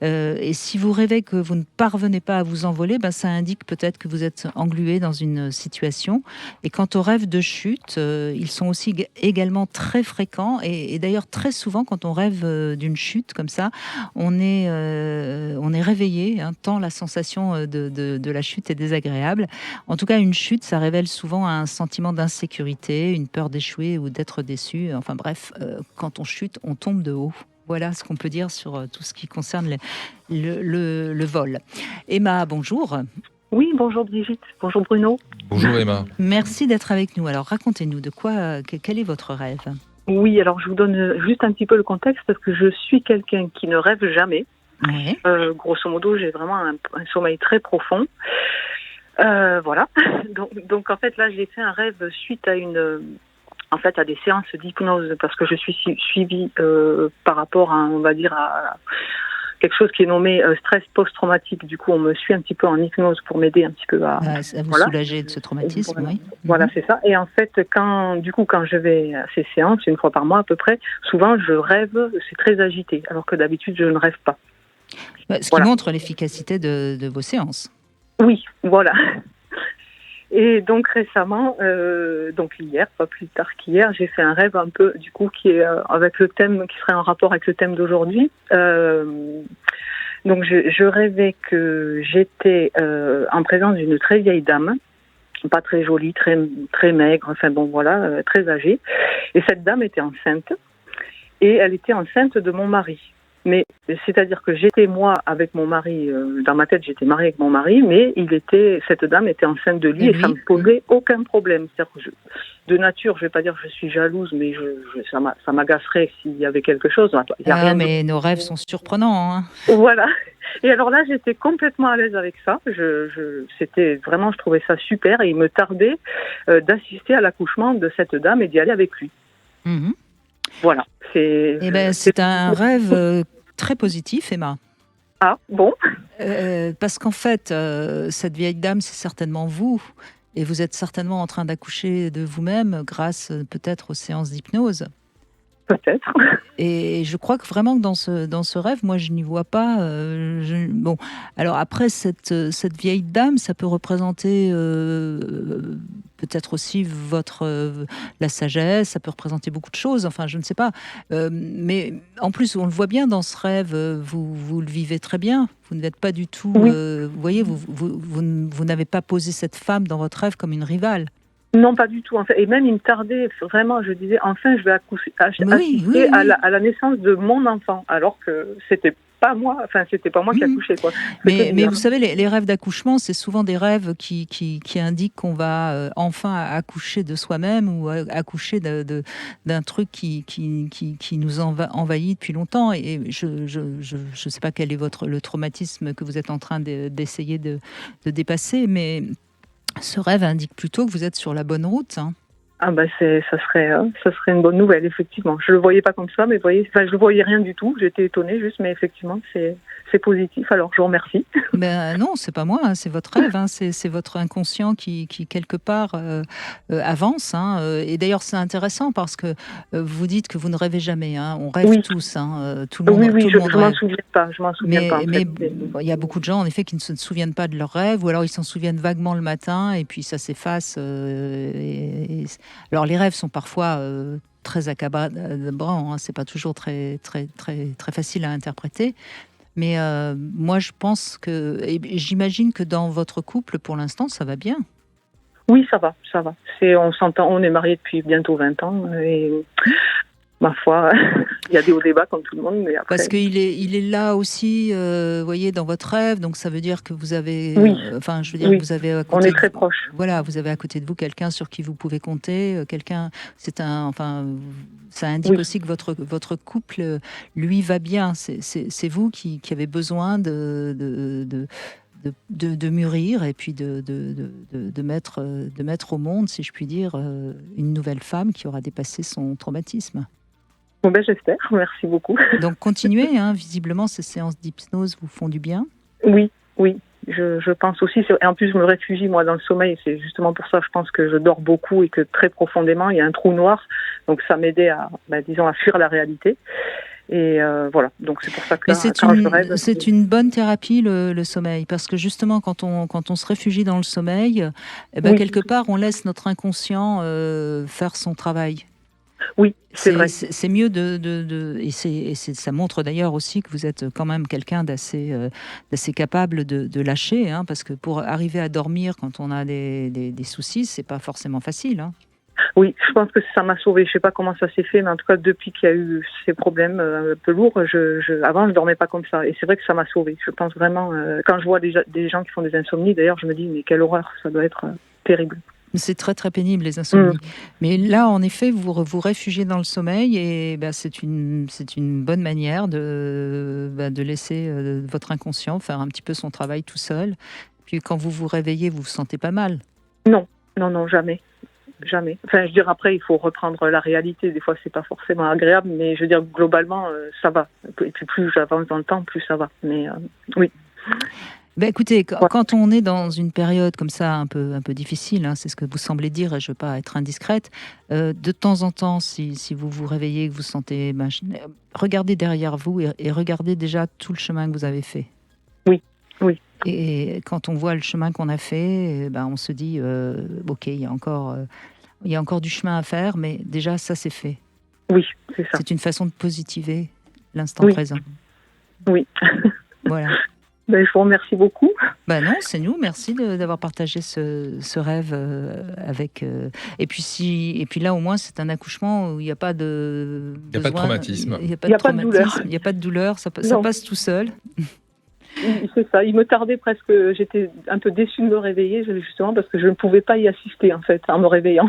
Et si vous rêvez que vous ne parvenez pas à vous envoler, ça indique peut-être que vous êtes englué dans une situation. Et quant aux rêves de chute, ils sont aussi également très fréquents. Et d'ailleurs, très souvent, quand on rêve d'une chute comme ça, on est réveillé, tant la sensation de la chute est désagréable. En tout cas, une chute, ça révèle souvent un sentiment d'insécurité, une peur d'échouer ou d'être déçu. Enfin bref, quand on chute, on tombe de haut. Voilà ce qu'on peut dire sur tout ce qui concerne le vol. Emma, bonjour. Oui, bonjour Brigitte, bonjour Bruno. Bonjour Emma. Merci d'être avec nous. Alors racontez-nous, quel est votre rêve ? Oui, alors je vous donne juste un petit peu le contexte parce que je suis quelqu'un qui ne rêve jamais. Oui. Grosso modo, j'ai vraiment un sommeil très profond. Voilà. Donc en fait là, j'ai fait un rêve suite à à des séances d'hypnose parce que je suis suivie par rapport à, on va dire, à quelque chose qui est nommé stress post-traumatique. Du coup, on me suit un petit peu en hypnose pour m'aider un petit peu à vous soulager de ce traumatisme. Voilà, oui. Voilà, c'est ça. Et en fait, quand je vais à ces séances, une fois par mois à peu près, souvent je rêve, c'est très agité, alors que d'habitude je ne rêve pas. Ce qui montre l'efficacité de vos séances. Oui, voilà. Et donc récemment, donc hier, pas plus tard qu'hier, j'ai fait un rêve un peu, du coup, qui est avec le thème, qui serait en rapport avec le thème d'aujourd'hui. Donc je rêvais que j'étais en présence d'une très vieille dame, pas très jolie, très très maigre, enfin bon voilà, très âgée. Et cette dame était enceinte, et elle était enceinte de mon mari. Mais c'est-à-dire que j'étais moi avec mon mari, dans ma tête j'étais mariée avec mon mari, mais cette dame était enceinte de lui et ça me posait aucun problème. C'est-à-dire que de nature, je vais pas dire que je suis jalouse, mais ça m'agacerait s'il y avait quelque chose. Il y a rien mais nos rêves sont surprenants. Voilà. Et alors là, j'étais complètement à l'aise avec ça. C'était vraiment, je trouvais ça super et il me tardait d'assister à l'accouchement de cette dame et d'y aller avec lui. Mmh. Voilà. C'est un rêve très positif, Emma. Ah, bon. Parce qu'en fait, cette vieille dame, c'est certainement vous. Et vous êtes certainement en train d'accoucher de vous-même grâce peut-être aux séances d'hypnose. Peut-être. Et je crois que vraiment que dans ce rêve, moi, je n'y vois pas. Bon, alors après, cette vieille dame, ça peut représenter peut-être aussi la sagesse, ça peut représenter beaucoup de choses. Enfin, je ne sais pas. Mais en plus, on le voit bien dans ce rêve, vous le vivez très bien. Vous n'êtes pas du tout. Oui. Vous voyez, vous n'avez pas posé cette femme dans votre rêve comme une rivale. Non, pas du tout. En fait. Et même, il me tardait vraiment, je disais, enfin, je vais assister à la naissance de mon enfant, alors que c'était pas moi qui accouchais, quoi. Mais vous savez, les rêves d'accouchement, c'est souvent des rêves qui indiquent qu'on va enfin accoucher de soi-même ou accoucher d'un truc qui nous envahit depuis longtemps. Et je ne sais pas quel est le traumatisme que vous êtes en train d'essayer de dépasser, mais ce rêve indique plutôt que vous êtes sur la bonne route. Ah ça serait une bonne nouvelle, effectivement. Je le voyais pas comme ça, mais je le voyais rien du tout. J'étais étonnée juste, mais effectivement, c'est positif. Alors, je vous remercie. Ben non, c'est pas moi, c'est votre rêve, c'est votre inconscient qui quelque part avance. Et d'ailleurs, c'est intéressant parce que vous dites que vous ne rêvez jamais. On rêve tous. Tout le monde. Oui, je m'en souviens pas. Mais il y a beaucoup de gens, en effet, qui ne se souviennent pas de leurs rêves, ou alors ils s'en souviennent vaguement le matin, et puis ça s'efface. Alors les rêves sont parfois très accablants, c'est pas toujours très très très très facile à interpréter. Mais moi, je pense et j'imagine que dans votre couple, pour l'instant, ça va bien. Oui, ça va. On s'entend, on est mariés depuis bientôt 20 ans et ma foi, il y a des hauts débats comme tout le monde, mais après... Parce qu'il est là aussi, vous voyez, dans votre rêve, donc ça veut dire que vous avez... vous avez à côté on est très proches. Voilà, vous avez à côté de vous quelqu'un sur qui vous pouvez compter, ça indique aussi que votre couple, lui, va bien. C'est vous qui avez besoin de de mûrir et puis de mettre au monde, si je puis dire, une nouvelle femme qui aura dépassé son traumatisme. Bon, j'espère. Merci beaucoup. Donc continuez, visiblement ces séances d'hypnose vous font du bien. Oui. Je pense aussi. Et en plus, je me réfugie, moi, dans le sommeil. C'est justement pour ça, je pense que je dors beaucoup et que très profondément, il y a un trou noir. Donc, ça m'aidait à fuir la réalité. Et voilà. Donc, c'est pour ça que je rêve... C'est une bonne thérapie, le sommeil. Parce que justement, quand on se réfugie dans le sommeil, quelque part, on laisse notre inconscient faire son travail. Oui, c'est vrai. C'est mieux ça montre d'ailleurs aussi que vous êtes quand même quelqu'un d'assez capable de lâcher, parce que pour arriver à dormir quand on a des soucis, c'est pas forcément facile. Oui, je pense que ça m'a sauvée. Je sais pas comment ça s'est fait, mais en tout cas, depuis qu'il y a eu ces problèmes un peu lourds, avant, je dormais pas comme ça. Et c'est vrai que ça m'a sauvée. Je pense vraiment, quand je vois des gens qui font des insomnies, d'ailleurs, je me dis, mais quelle horreur, ça doit être terrible. C'est très très pénible les insomnies. Mais là, en effet, vous réfugiez dans le sommeil et c'est une bonne manière de laisser votre inconscient faire un petit peu son travail tout seul. Puis quand vous vous réveillez, vous vous sentez pas mal? Non, jamais. Jamais. Enfin, je veux dire, après, il faut reprendre la réalité. Des fois, c'est pas forcément agréable, mais je veux dire, globalement, ça va. Et puis, plus j'avance dans le temps, plus ça va. Mais oui. Écoutez, quand on est dans une période comme ça, un peu difficile, c'est ce que vous semblez dire, et je ne veux pas être indiscrète, de temps en temps, si vous vous réveillez, que vous sentez... regardez derrière vous et regardez déjà tout le chemin que vous avez fait. Oui. Et quand on voit le chemin qu'on a fait, on se dit, ok, il y a encore du chemin à faire, mais déjà, ça, c'est fait. Oui, c'est ça. C'est une façon de positiver l'instant présent. Oui. Voilà. Je vous remercie beaucoup. Non, c'est nous. Merci d'avoir partagé ce rêve avec. Et puis là, au moins, c'est un accouchement où il n'y a pas de. Il n'y a pas de traumatisme. Il n'y a pas de douleur. Il n'y a pas de douleur. Ça passe tout seul. C'est ça. Il me tardait presque. J'étais un peu déçue de me réveiller, justement, parce que je ne pouvais pas y assister, en fait, en me réveillant.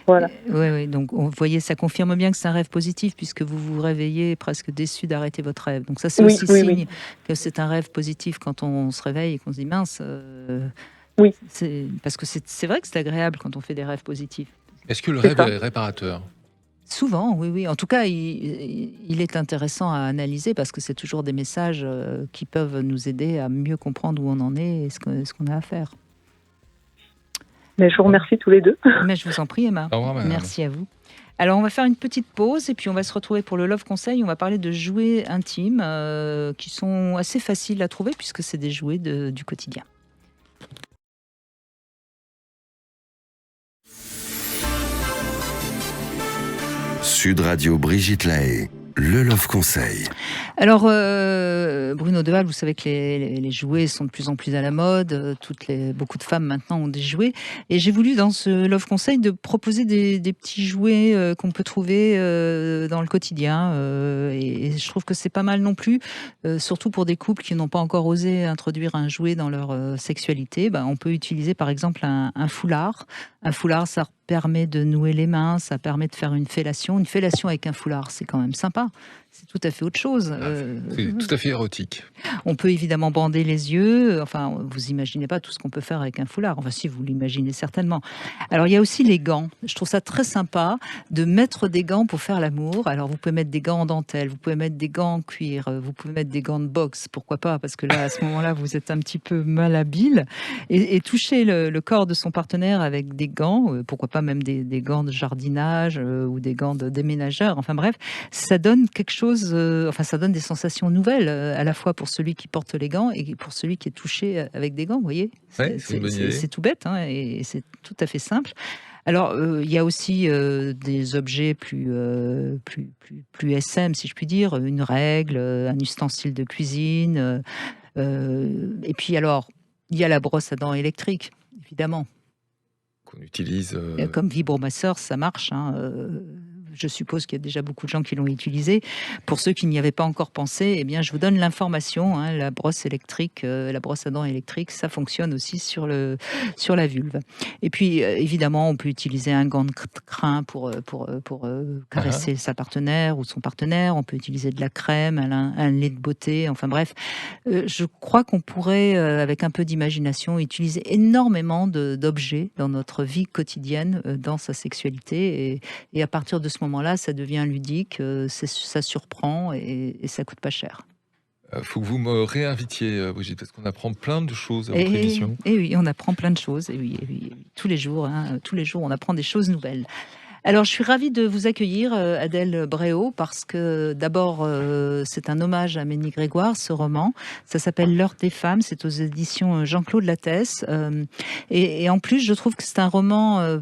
Voilà. Oui. Donc, vous voyez, ça confirme bien que c'est un rêve positif, puisque vous vous réveillez presque déçu d'arrêter votre rêve. Donc, ça, c'est aussi signe que c'est un rêve positif quand on se réveille et qu'on se dit mince. Oui. Parce que c'est vrai que c'est agréable quand on fait des rêves positifs. Est-ce que le rêve est réparateur ? Souvent, oui. En tout cas, il est intéressant à analyser parce que c'est toujours des messages qui peuvent nous aider à mieux comprendre où on en est et ce qu'on a à faire. Mais je vous remercie tous les deux. Mais je vous en prie, Emma. Au revoir, madame. Merci à vous. Alors, on va faire une petite pause et puis on va se retrouver pour le Love Conseil. On va parler de jouets intimes qui sont assez faciles à trouver puisque c'est des jouets du quotidien. Sud Radio, Brigitte Lahaie, le Love Conseil. Alors, Bruno Dehalle, vous savez que les jouets sont de plus en plus à la mode. Beaucoup de femmes maintenant ont des jouets. Et j'ai voulu, dans ce Love Conseil, de proposer des petits jouets qu'on peut trouver dans le quotidien. Et je trouve que c'est pas mal non plus, surtout pour des couples qui n'ont pas encore osé introduire un jouet dans leur sexualité. On peut utiliser, par exemple, un foulard. Un foulard, ça permet de nouer les mains, ça permet de faire une fellation. Une fellation avec un foulard, c'est quand même sympa. C'est tout à fait autre chose. C'est tout à fait érotique. On peut évidemment bander les yeux. Enfin, vous imaginez pas tout ce qu'on peut faire avec un foulard. Enfin, si, vous l'imaginez certainement. Alors, il y a aussi les gants. Je trouve ça très sympa de mettre des gants pour faire l'amour. Alors, vous pouvez mettre des gants en dentelle, vous pouvez mettre des gants en cuir, vous pouvez mettre des gants de boxe. Pourquoi pas? Parce que là, à ce moment-là, vous êtes un petit peu malhabile. Et toucher le corps de son partenaire avec des gants, pourquoi pas même des gants de jardinage ou des gants de déménageur. Enfin bref, ça donne quelque chose, ça donne des sensations nouvelles, à la fois pour celui qui porte les gants et pour celui qui est touché avec des gants, vous voyez. C'est tout bête, et c'est tout à fait simple. Alors, il y a aussi des objets plus SM, si je puis dire, une règle, un ustensile de cuisine. Et puis alors, il y a la brosse à dents électrique, évidemment. Qu'on utilise... Comme vibromasseur, ça marche. je suppose qu'il y a déjà beaucoup de gens qui l'ont utilisé. Pour ceux qui n'y avaient pas encore pensé, eh bien, je vous donne l'information. La brosse électrique, la brosse à dents électrique, ça fonctionne aussi sur la vulve. Et puis, évidemment, on peut utiliser un gant de crin pour caresser sa partenaire ou son partenaire. On peut utiliser de la crème, un lait de beauté. Enfin bref, je crois qu'on pourrait, avec un peu d'imagination, utiliser énormément d'objets dans notre vie quotidienne, dans sa sexualité. Et à partir de ce moment-là, ça devient ludique, ça surprend et ça coûte pas cher. Faut que vous me réinvitiez, Brigitte, parce qu'on apprend plein de choses à votre émission. Et oui, on apprend plein de choses. Et oui, tous les jours, on apprend des choses nouvelles. Alors, je suis ravie de vous accueillir, Adèle Bréau, parce que d'abord, c'est un hommage à Ménie Grégoire, ce roman. Ça s'appelle L'heure des femmes, c'est aux éditions Jean-Claude Lattès. Et en plus, je trouve que c'est un roman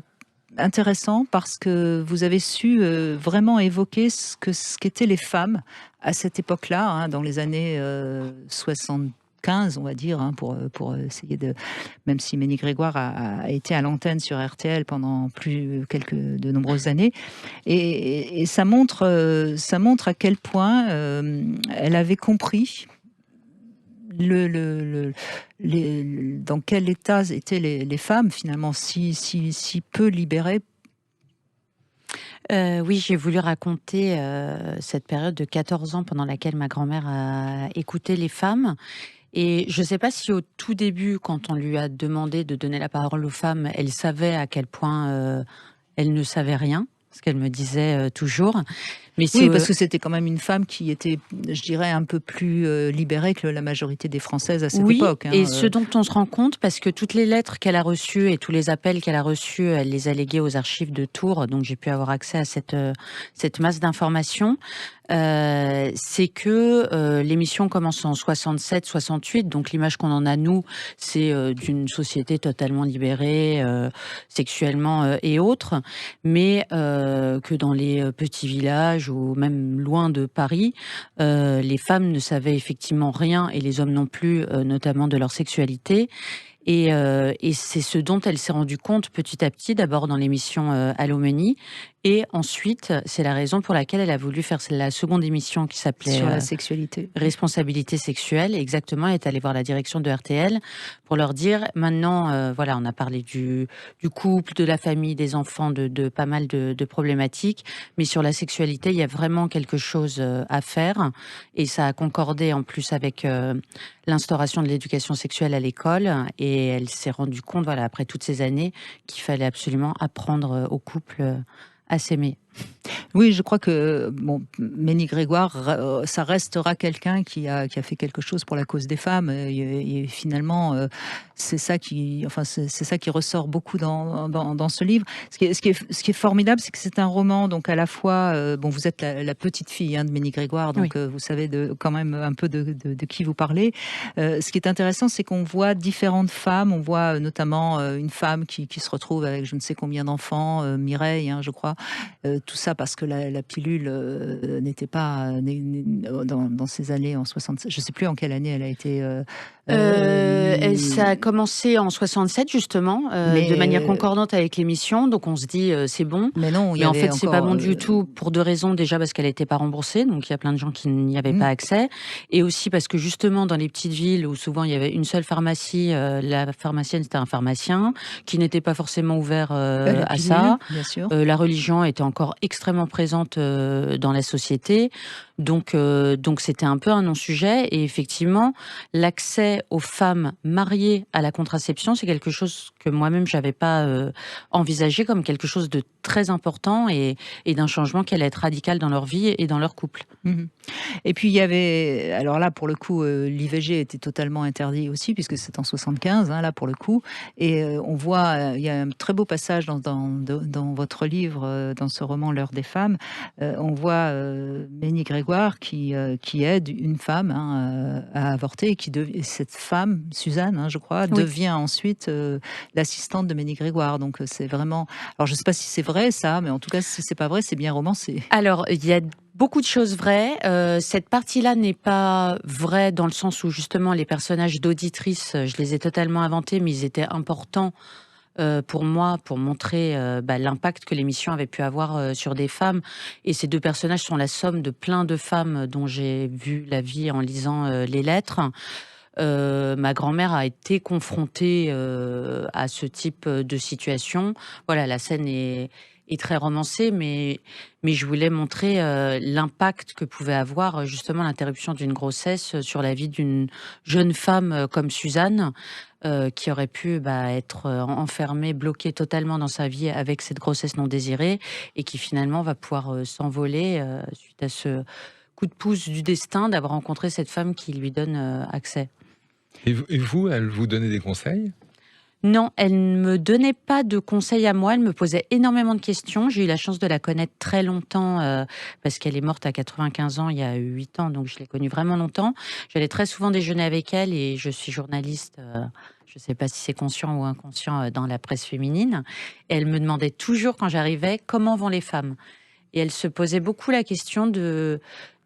intéressant parce que vous avez su vraiment évoquer ce qu'étaient les femmes à cette époque-là, dans les années 75, on va dire, pour essayer de... Même si Ménie Grégoire a été à l'antenne sur RTL pendant de nombreuses années. Et ça montre à quel point elle avait compris dans quel état étaient les femmes, finalement, si peu libérées. Oui, j'ai voulu raconter cette période de 14 ans pendant laquelle ma grand-mère a écouté les femmes. Et je ne sais pas si au tout début, quand on lui a demandé de donner la parole aux femmes, elle savait à quel point elle ne savait rien, ce qu'elle me disait toujours. Mais oui, parce que c'était quand même une femme qui était, je dirais, un peu plus libérée que la majorité des Françaises à cette époque. Et ce dont on se rend compte, parce que toutes les lettres qu'elle a reçues et tous les appels qu'elle a reçus, elle les a légués aux archives de Tours, donc j'ai pu avoir accès à cette masse d'informations. C'est que l'émission commence en 67-68, donc l'image qu'on en a, nous, c'est d'une société totalement libérée, sexuellement et autres, mais que dans les petits villages ou même loin de Paris, les femmes ne savaient effectivement rien, et les hommes non plus, notamment de leur sexualité. Et c'est ce dont elle s'est rendue compte petit à petit, d'abord dans l'émission Allô Ménie, et ensuite, c'est la raison pour laquelle elle a voulu faire la seconde émission qui s'appelait sur la sexualité, responsabilité sexuelle. Exactement, elle est allée voir la direction de RTL pour leur dire maintenant, voilà, on a parlé du couple, de la famille, des enfants, de pas mal de problématiques, mais sur la sexualité, il y a vraiment quelque chose à faire, et ça a concordé en plus avec l'instauration de l'éducation sexuelle à l'école, et elle s'est rendue compte, voilà, après toutes ces années, qu'il fallait absolument apprendre au couple à s'aimer. Oui, je crois que Ménie Grégoire, ça restera quelqu'un qui a fait quelque chose pour la cause des femmes. Et finalement, c'est ça qui ressort beaucoup dans ce livre. Ce qui est formidable, c'est que c'est un roman, donc à la fois, vous êtes la petite fille de Ménie Grégoire, donc oui. Vous savez quand même un peu de qui vous parlez. Ce qui est intéressant, c'est qu'on voit différentes femmes. On voit notamment une femme qui se retrouve avec je ne sais combien d'enfants, Mireille, je crois. Tout ça parce que la pilule n'était pas dans ces années en 67. Je ne sais plus en quelle année elle a été. Ça a commencé en 67 justement, de manière concordante avec l'émission. Donc on se dit c'est bon. Mais non, en fait c'est pas bon du tout pour deux raisons. Déjà parce qu'elle n'était pas remboursée, donc il y a plein de gens qui n'y avaient pas accès, et aussi parce que justement dans les petites villes où souvent il y avait une seule pharmacie, la pharmacienne c'était un pharmacien qui n'était pas forcément ouvert à ça. Bien sûr. La religion était encore extrêmement présente dans la société, donc c'était un peu un non-sujet. Et effectivement, l'accès aux femmes mariées à la contraception, c'est quelque chose que moi-même j'avais pas envisagé comme quelque chose de très important et d'un changement qui allait être radical dans leur vie et dans leur couple. Mmh. Et puis il y avait, alors là pour le coup, l'IVG était totalement interdit aussi puisque c'est en 75, là pour le coup. Et on voit, il y a un très beau passage dans votre livre, dans ce roman L'heure des femmes. On voit Ménie Grégoire qui aide une femme à avorter, et cette femme, Suzanne, je crois, devient ensuite l'assistante de Ménie Grégoire. Donc c'est vraiment, alors je ne sais pas si c'est vrai ça, mais en tout cas si c'est pas vrai, c'est bien romancé. Alors il y a beaucoup de choses vraies. Cette partie-là n'est pas vraie dans le sens où justement les personnages d'auditrices, je les ai totalement inventés, mais ils étaient importants pour moi, pour montrer l'impact que l'émission avait pu avoir sur des femmes. Et ces deux personnages sont la somme de plein de femmes dont j'ai vu la vie en lisant les lettres. Ma grand-mère a été confrontée à ce type de situation. Voilà, la scène est très romancée, mais je voulais montrer l'impact que pouvait avoir justement l'interruption d'une grossesse sur la vie d'une jeune femme comme Suzanne, qui aurait pu être enfermée, bloquée totalement dans sa vie avec cette grossesse non désirée, et qui finalement va pouvoir s'envoler suite à ce coup de pouce du destin d'avoir rencontré cette femme qui lui donne accès. Et vous, elle vous donnait des conseils ? Non, elle ne me donnait pas de conseils à moi, elle me posait énormément de questions. J'ai eu la chance de la connaître très longtemps, parce qu'elle est morte à 95 ans, il y a 8 ans, donc je l'ai connue vraiment longtemps. J'allais très souvent déjeuner avec elle, et je suis journaliste, je ne sais pas si c'est conscient ou inconscient, dans la presse féminine. Et elle me demandait toujours, quand j'arrivais, comment vont les femmes ? Et elle se posait beaucoup la question de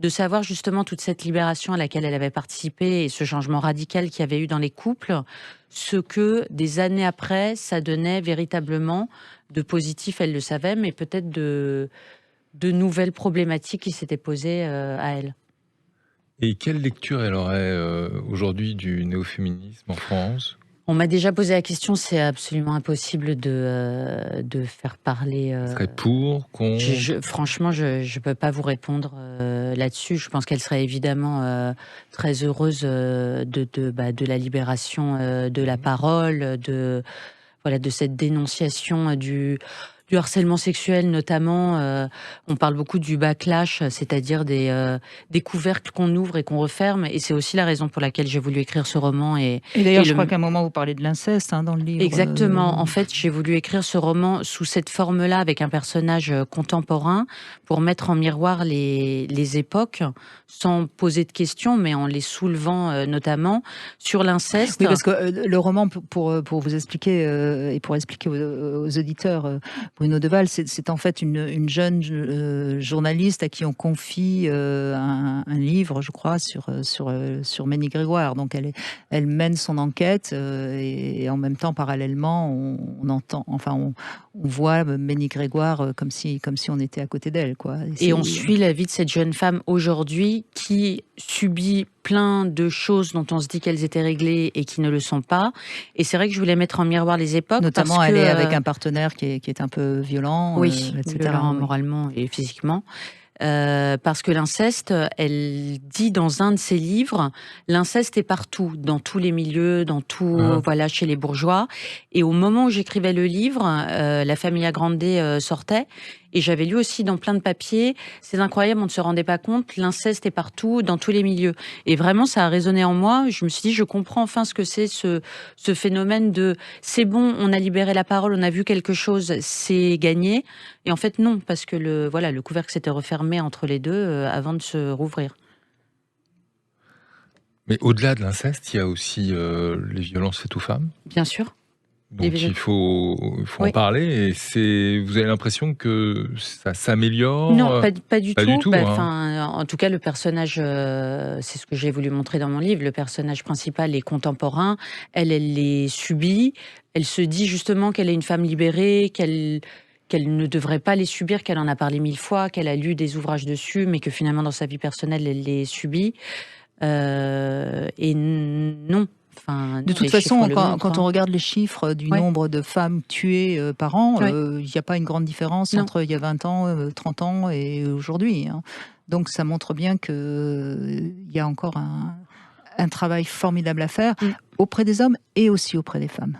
savoir justement toute cette libération à laquelle elle avait participé et ce changement radical qu'il y avait eu dans les couples, ce que des années après, ça donnait véritablement de positif, elle le savait, mais peut-être de nouvelles problématiques qui s'étaient posées à elle. Et quelle lecture elle aurait aujourd'hui du néo-féminisme en France ? On m'a déjà posé la question, c'est absolument impossible de faire parler. Serait pour, contre ? Franchement, je peux pas vous répondre là-dessus. Je pense qu'elle serait évidemment très heureuse de la libération de la parole, de cette dénonciation du harcèlement sexuel notamment. On parle beaucoup du backlash, c'est-à-dire des couvercles qu'on ouvre et qu'on referme, et c'est aussi la raison pour laquelle j'ai voulu écrire ce roman. Et d'ailleurs, je crois qu'à un moment, vous parlez de l'inceste dans le livre. Exactement. En fait, j'ai voulu écrire ce roman sous cette forme-là, avec un personnage contemporain, pour mettre en miroir les époques, sans poser de questions, mais en les soulevant notamment sur l'inceste. Oui, parce que le roman, pour vous expliquer, et pour expliquer aux auditeurs, Bruno Deval, c'est en fait une jeune journaliste à qui on confie un livre, je crois, sur Ménie Grégoire. Donc elle mène son enquête et en même temps, parallèlement, on voit Ménie Grégoire comme si on était à côté d'elle, quoi. Et on suit la vie de cette jeune femme aujourd'hui qui subit plein de choses dont on se dit qu'elles étaient réglées et qui ne le sont pas. Et c'est vrai que je voulais mettre en miroir les époques. Notamment, parce elle que, est avec un partenaire qui est un peu violent, oui, etc. violent moralement et physiquement. Parce que l'inceste, elle dit dans un de ses livres, l'inceste est partout, dans tous les milieux, chez les bourgeois. Et au moment où j'écrivais le livre, La Famille Grande sortait, et j'avais lu aussi dans plein de papiers, c'est incroyable, on ne se rendait pas compte, l'inceste est partout, dans tous les milieux. Et vraiment, ça a résonné en moi. Je me suis dit, je comprends enfin ce que c'est ce phénomène de c'est bon, on a libéré la parole, on a vu quelque chose, c'est gagné. Et en fait, non, parce que le couvercle s'était refermé entre les deux avant de se rouvrir. Mais au-delà de l'inceste, il y a aussi les violences faites aux femmes. Bien sûr. Donc il faut en parler. Et vous avez l'impression que ça s'améliore ? Non, pas du tout. Hein. En tout cas, le personnage, c'est ce que j'ai voulu montrer dans mon livre, le personnage principal est contemporain. Elle les subit. Elle se dit justement qu'elle est une femme libérée, qu'elle ne devrait pas les subir, qu'elle en a parlé 1000 fois, qu'elle a lu des ouvrages dessus, mais que finalement, dans sa vie personnelle, elle les subit. Et non. De toute façon, quand on regarde les chiffres du nombre de femmes tuées par an, il n'y a pas une grande différence entre il y a 20 ans, 30 ans et aujourd'hui. Hein. Donc ça montre bien qu'il y a encore un travail formidable à faire auprès des hommes et aussi auprès des femmes.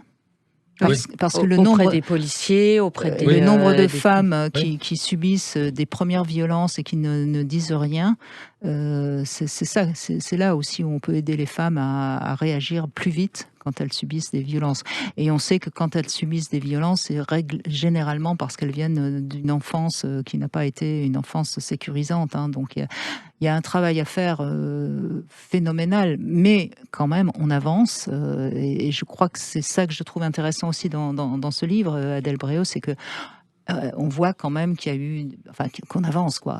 Parce que le nombre des policiers, le nombre de femmes qui subissent des premières violences et qui ne disent rien, c'est là aussi où on peut aider les femmes à réagir plus vite quand elles subissent des violences. Et on sait que quand elles subissent des violences, c'est généralement parce qu'elles viennent d'une enfance qui n'a pas été une enfance sécurisante. Hein. Donc il y a un travail à faire phénoménal, mais quand même on avance. Et je crois que c'est ça que je trouve intéressant aussi dans ce livre, Adèle Bréau, c'est que on voit quand même qu'il y a eu, qu'on avance, quoi.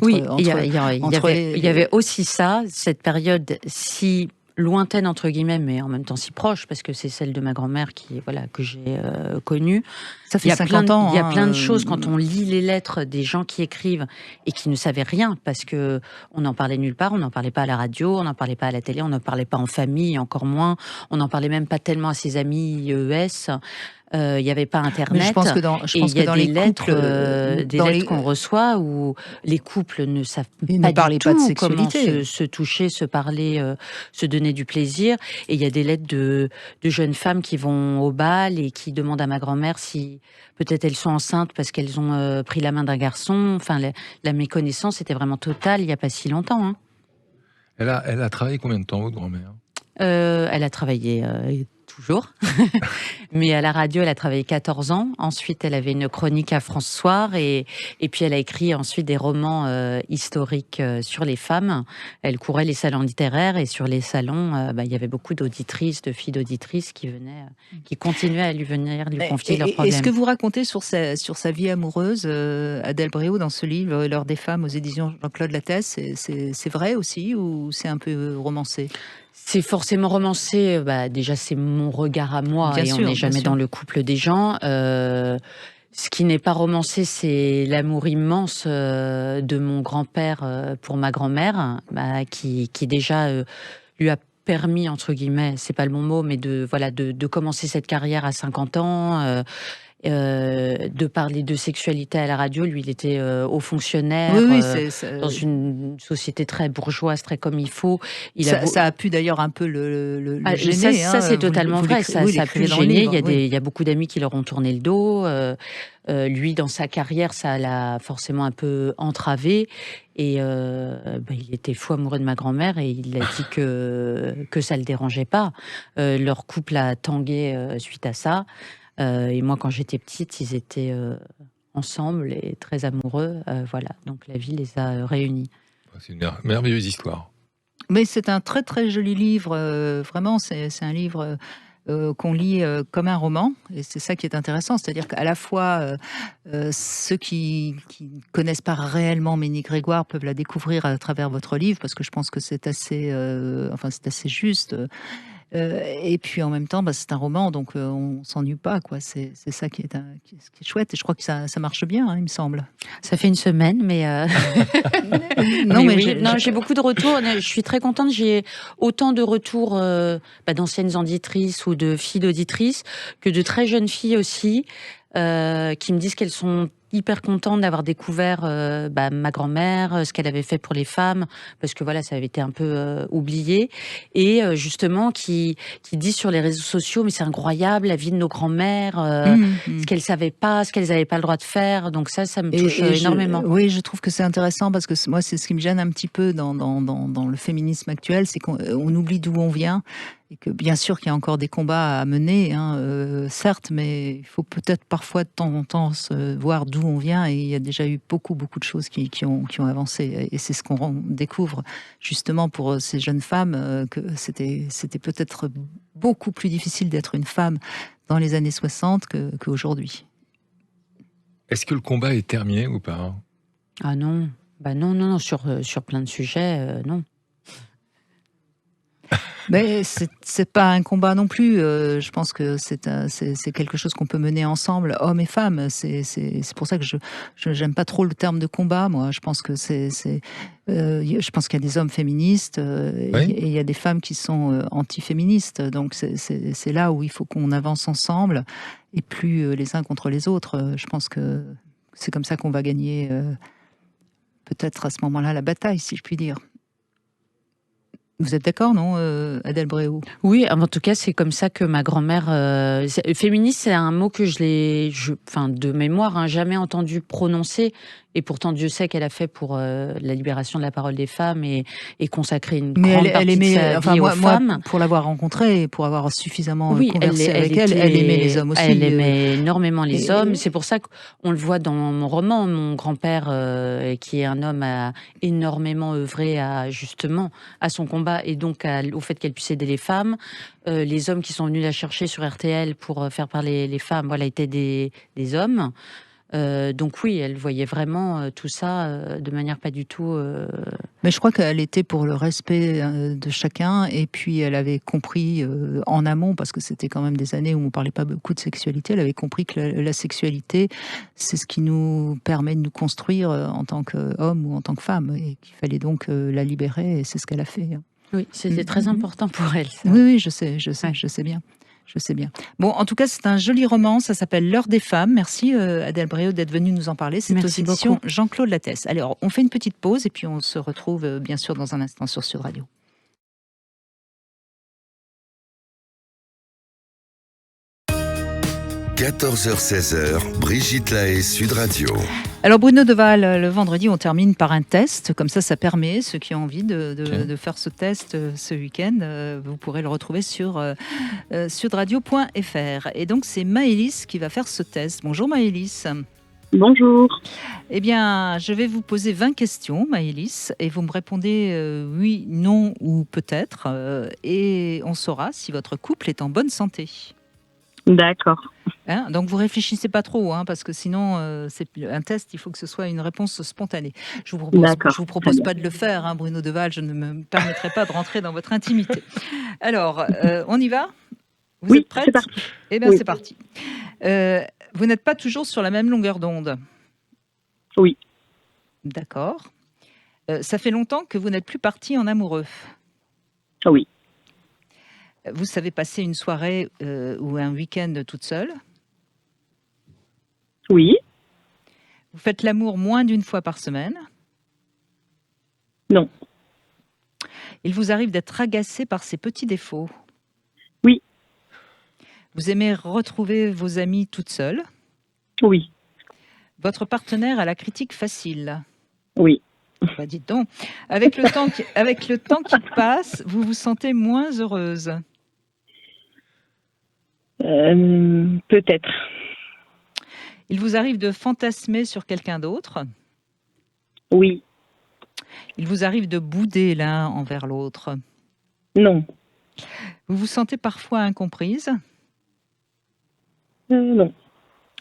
Il y avait aussi ça, cette période si lointaine entre guillemets, mais en même temps si proche, parce que c'est celle de ma grand-mère que j'ai connue. Ça fait 50 ans. Il y a plein de choses quand on lit les lettres des gens qui écrivent et qui ne savaient rien, parce que on n'en parlait nulle part, on n'en parlait pas à la radio, on n'en parlait pas à la télé, on n'en parlait pas en famille, encore moins. On n'en parlait même pas tellement à ses amis EES. Il n'y avait pas Internet. Mais je pense que dans les les lettres, couples, des lettres qu'on reçoit où les couples ne savent pas parlaient du pas de tout sexualité. comment se toucher, se parler, se donner du plaisir. Et il y a des lettres de jeunes femmes qui vont au bal et qui demandent à ma grand-mère si peut-être elles sont enceintes parce qu'elles ont pris la main d'un garçon. Enfin, la méconnaissance était vraiment totale il n'y a pas si longtemps. Hein. Elle a travaillé combien de temps, votre grand-mère ? Elle a travaillé toujours, mais à la radio, elle a travaillé 14 ans. Ensuite, elle avait une chronique à France Soir et puis elle a écrit ensuite des romans historiques sur les femmes. Elle courait les salons littéraires et sur les salons, il y avait beaucoup d'auditrices, de filles d'auditrices qui venaient, qui continuaient à lui confier leurs problèmes. Et ce que vous racontez sur sa vie amoureuse, Adèle Bréau, dans ce livre, L'heure des femmes aux éditions Jean-Claude Lattès, c'est vrai aussi ou c'est un peu romancé ? C'est forcément romancé. Déjà, c'est mon regard à moi Bien et sûr, on n'est jamais dans le couple des gens. Ce qui n'est pas romancé, c'est l'amour immense de mon grand-père pour ma grand-mère, qui déjà lui a permis, entre guillemets, c'est pas le bon mot, mais de commencer cette carrière à 50 ans. De parler de sexualité à la radio. Lui, il était haut fonctionnaire dans une société très bourgeoise, très comme il faut. Ça a pu d'ailleurs un peu le gêner. Ça c'est totalement vrai. Ça a pu le gêner. Il y a beaucoup d'amis qui leur ont tourné le dos. Lui, dans sa carrière, ça l'a forcément un peu entravé. Et il était fou amoureux de ma grand-mère et il a dit que ça le dérangeait pas. Leur couple a tangué suite à ça. Et moi, quand j'étais petite, ils étaient ensemble et très amoureux. Voilà, donc la vie les a réunis. C'est une merveilleuse histoire. Mais c'est un très très joli livre. Vraiment, c'est un livre qu'on lit comme un roman. Et c'est ça qui est intéressant. C'est-à-dire qu'à la fois, ceux qui ne connaissent pas réellement Ménie Grégoire peuvent la découvrir à travers votre livre, parce que je pense que c'est assez juste. Et puis en même temps, c'est un roman, donc on s'ennuie pas, quoi. C'est ça qui est chouette. Et je crois que ça marche bien, hein, il me semble. Ça fait une semaine, mais j'ai beaucoup de retours. Je suis très contente. J'ai autant de retours d'anciennes auditrices ou de filles d'auditrices que de très jeunes filles aussi qui me disent qu'elles sont hyper contente d'avoir découvert ma grand-mère, ce qu'elle avait fait pour les femmes, parce que ça avait été un peu oublié, et justement qui dit sur les réseaux sociaux, mais c'est incroyable la vie de nos grand-mères, ce qu'elles savaient pas, ce qu'elles n'avaient pas le droit de faire, donc ça me touche énormément. Oui, je trouve que c'est intéressant, parce que moi c'est ce qui me gêne un petit peu dans le féminisme actuel, c'est qu'on oublie d'où on vient. Et que bien sûr qu'il y a encore des combats à mener, certes, mais il faut peut-être parfois de temps en temps voir d'où on vient. Et il y a déjà eu beaucoup de choses qui ont avancé. Et c'est ce qu'on découvre justement pour ces jeunes femmes, que c'était peut-être beaucoup plus difficile d'être une femme dans les années 60 qu'aujourd'hui. Est-ce que le combat est terminé ou pas ? Ah non, non, sur plein de sujets, non. Mais c'est pas un combat non plus. Je pense que c'est quelque chose qu'on peut mener ensemble, hommes et femmes. C'est pour ça que je j'aime pas trop le terme de combat. Moi, je pense que je pense qu'il y a des hommes féministes et il y a des femmes qui sont anti-féministes. Donc c'est là où il faut qu'on avance ensemble et plus les uns contre les autres. Je pense que c'est comme ça qu'on va gagner peut-être à ce moment-là la bataille, si je puis dire. Vous êtes d'accord, non, Adèle Bréau ? Oui, en tout cas, c'est comme ça que ma grand-mère... féministe, c'est un mot que de mémoire, jamais entendu prononcer. Et pourtant, Dieu sait qu'elle a fait pour la libération de la parole des femmes et consacré une grande partie de sa vie aux femmes. Moi, pour l'avoir rencontrée et pour avoir suffisamment conversé avec elle aimait les hommes aussi. Elle aimait énormément les hommes. C'est pour ça qu'on le voit dans mon roman. Mon grand-père, qui est un homme, a énormément œuvré à son combat et donc au fait qu'elle puisse aider les femmes. Les hommes qui sont venus la chercher sur RTL pour faire parler les femmes, étaient des hommes. Donc oui, elle voyait vraiment tout ça de manière pas du tout. Mais je crois qu'elle était pour le respect de chacun, et puis elle avait compris en amont, parce que c'était quand même des années où on parlait pas beaucoup de sexualité, elle avait compris que la sexualité, c'est ce qui nous permet de nous construire en tant qu'homme ou en tant que femme, et qu'il fallait donc la libérer, et c'est ce qu'elle a fait. Oui, c'était très important pour elle. Ça. Oui, oui, je sais bien. Je sais bien. Bon, en tout cas, c'est un joli roman. Ça s'appelle L'heure des femmes. Merci Adèle Bréau d'être venue nous en parler. C'est aux éditions Jean-Claude Lattès. Alors, on fait une petite pause et puis on se retrouve bien sûr dans un instant sur Sud Radio. – 14h-16h, Brigitte Lahaie, Sud Radio. Alors Bruno Deval, le vendredi, on termine par un test. Comme ça permet, ceux qui ont envie de faire ce test ce week-end, vous pourrez le retrouver sur sudradio.fr. Et donc c'est Maëlys qui va faire ce test. Bonjour Maëlys. Bonjour. Eh bien, je vais vous poser 20 questions, Maëlys, et vous me répondez oui, non ou peut-être. Et on saura si votre couple est en bonne santé. D'accord. Donc vous réfléchissez pas trop, parce que sinon c'est un test, il faut que ce soit une réponse spontanée. Je vous propose pas de le faire, Bruno Deval, je ne me permettrai pas de rentrer dans votre intimité. Alors, on y va ? Vous êtes prête ? C'est parti. Eh bien, c'est parti. Vous n'êtes pas toujours sur la même longueur d'onde ? Oui. D'accord. Ça fait longtemps que vous n'êtes plus parti en amoureux ? Oui. Vous savez passer une soirée ou un week-end toute seule ? Oui. Vous faites l'amour moins d'une fois par semaine ? Non. Il vous arrive d'être agacé par ces petits défauts ? Oui. Vous aimez retrouver vos amis toute seule ? Oui. Votre partenaire a la critique facile ? Oui. Bah, dites donc. Avec le temps qui passe, vous vous sentez moins heureuse ? Peut-être. Il vous arrive de fantasmer sur quelqu'un d'autre ? Oui. Il vous arrive de bouder l'un envers l'autre ? Non. Vous vous sentez parfois incomprise ? Non.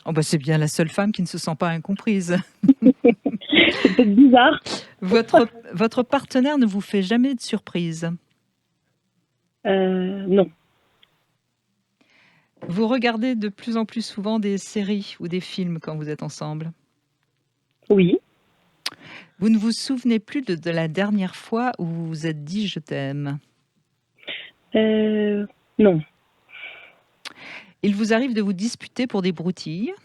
Oh bah c'est bien la seule femme qui ne se sent pas incomprise. C'est peut-être bizarre. Votre partenaire ne vous fait jamais de surprise ? Non. Vous regardez de plus en plus souvent des séries ou des films quand vous êtes ensemble ? Oui. Vous ne vous souvenez plus de la dernière fois où vous vous êtes dit « je t'aime » ? Non. Il vous arrive de vous disputer pour des broutilles ?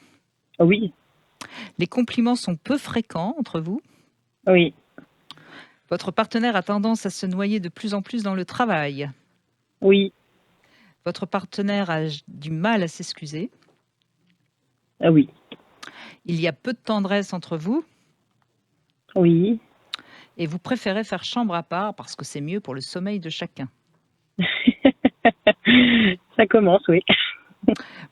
Oui. Les compliments sont peu fréquents entre vous ? Oui. Votre partenaire a tendance à se noyer de plus en plus dans le travail ? Oui. Votre partenaire a du mal à s'excuser ? Oui. Il y a peu de tendresse entre vous ? Oui. Et vous préférez faire chambre à part parce que c'est mieux pour le sommeil de chacun ? Ça commence, oui.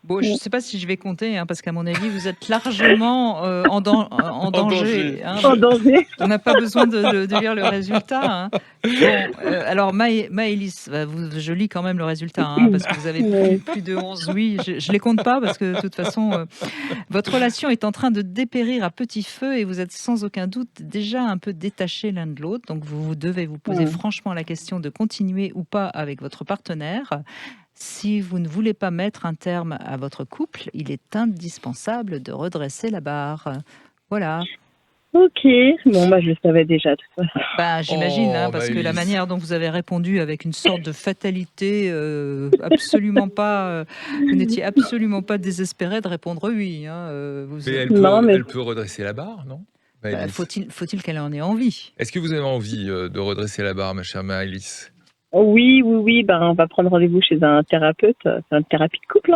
Bon, je ne sais pas si je vais compter, parce qu'à mon avis, vous êtes largement en danger. En danger. On n'a pas besoin de lire le résultat. Bon, alors, Maëlys, je lis quand même le résultat, parce que vous avez plus de 11 oui. Je ne les compte pas, parce que de toute façon, votre relation est en train de dépérir à petit feu et vous êtes sans aucun doute déjà un peu détachés l'un de l'autre. Donc, vous devez vous poser franchement la question de continuer ou pas avec votre partenaire. Si vous ne voulez pas mettre un terme à votre couple, il est indispensable de redresser la barre. Voilà. Ok. Bon, je le savais déjà, de toute façon. J'imagine, parce que la manière dont vous avez répondu avec une sorte de fatalité, absolument pas. Vous n'étiez absolument pas désespéré de répondre oui. Mais elle peut redresser la barre, non ? Faut-il qu'elle en ait envie ? Est-ce que vous avez envie de redresser la barre, ma chère Maëlys ? Oui. On va prendre rendez-vous chez un thérapeute. C'est une thérapie de couple.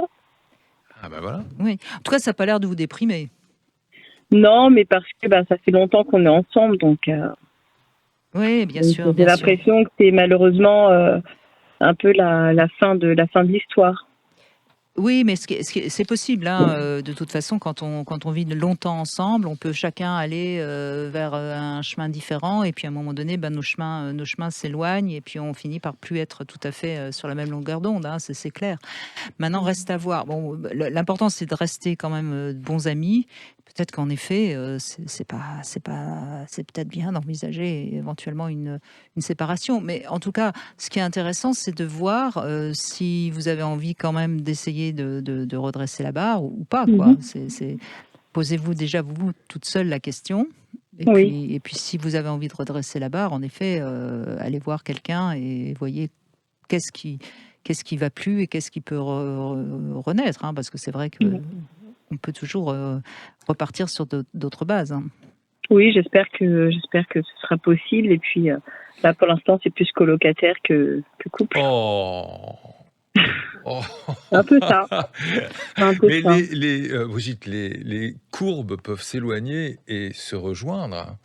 Ah voilà. Oui. En tout cas, ça n'a pas l'air de vous déprimer. Non, mais parce que ça fait longtemps qu'on est ensemble, donc. Oui, bien sûr. J'ai l'impression que c'est malheureusement un peu la fin de l'histoire. Oui, mais c'est possible. De toute façon, quand on vit longtemps ensemble, on peut chacun aller vers un chemin différent. Et puis à un moment donné, nos chemins s'éloignent et puis on finit par plus être tout à fait sur la même longueur d'onde. C'est clair. Maintenant, reste à voir. Bon, l'important, c'est de rester quand même bons amis. peut-être qu'en effet, c'est peut-être bien d'envisager éventuellement une séparation. Mais en tout cas, ce qui est intéressant, c'est de voir si vous avez envie quand même d'essayer de redresser la barre ou pas, quoi. Posez-vous déjà vous toute seule la question. Et puis, si vous avez envie de redresser la barre, en effet, allez voir quelqu'un et voyez qu'est-ce qui va plus et qu'est-ce qui peut renaître, hein, parce que c'est vrai que on peut toujours repartir sur d'autres bases. Hein. Oui, j'espère que ce sera possible. Et puis là, pour l'instant, c'est plus colocataire que couple. Un peu ça. Mais Brigitte, les courbes peuvent s'éloigner et se rejoindre.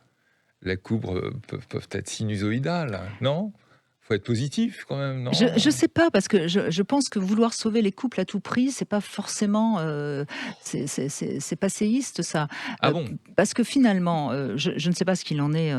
Les courbes peuvent être sinusoïdales, non ? Faut être positif quand même, non ? Je sais pas, parce que je pense que vouloir sauver les couples à tout prix, c'est pas forcément c'est passéiste, ça. Ah bon ? Parce que finalement, je ne sais pas ce qu'il en est,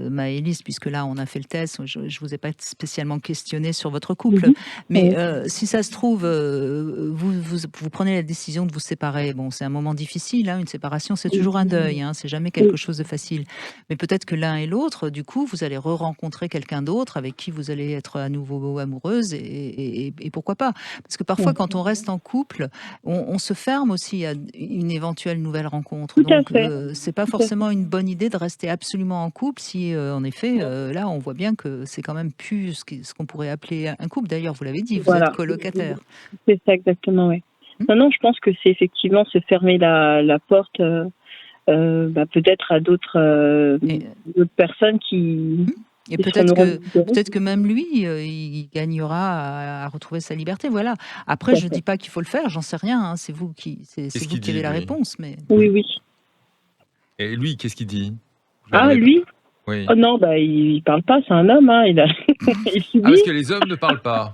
Maëlys, puisque là on a fait le test, je vous ai pas spécialement questionné sur votre couple, mais si ça se trouve, vous prenez la décision de vous séparer. Bon, c'est un moment difficile, hein, une séparation, c'est toujours un deuil, hein, c'est jamais quelque chose de facile. Mais peut-être que l'un et l'autre, du coup, vous allez re-rencontrer quelqu'un d'autre avec qui vous allez être à nouveau amoureuse et pourquoi pas. Parce que parfois, quand on reste en couple, on se ferme aussi à une éventuelle nouvelle rencontre. Donc, c'est pas forcément une bonne idée de rester absolument en couple si, en effet, là, on voit bien que c'est quand même plus ce qu'on pourrait appeler un couple. D'ailleurs, vous l'avez dit, vous êtes colocataire. C'est ça, exactement, oui. Non, je pense que c'est effectivement se fermer la porte peut-être à d'autres personnes qui... Et peut-être que même lui, il gagnera à retrouver sa liberté. Voilà. Après, je ne dis pas qu'il faut le faire, j'en sais rien. Hein. C'est vous qui avez la réponse. Mais... Oui. Et lui, qu'est-ce qu'il dit ? Lui ? Oui. Oh non, il parle pas, c'est un homme. Hein. Il subit. Parce que les hommes ne parlent pas.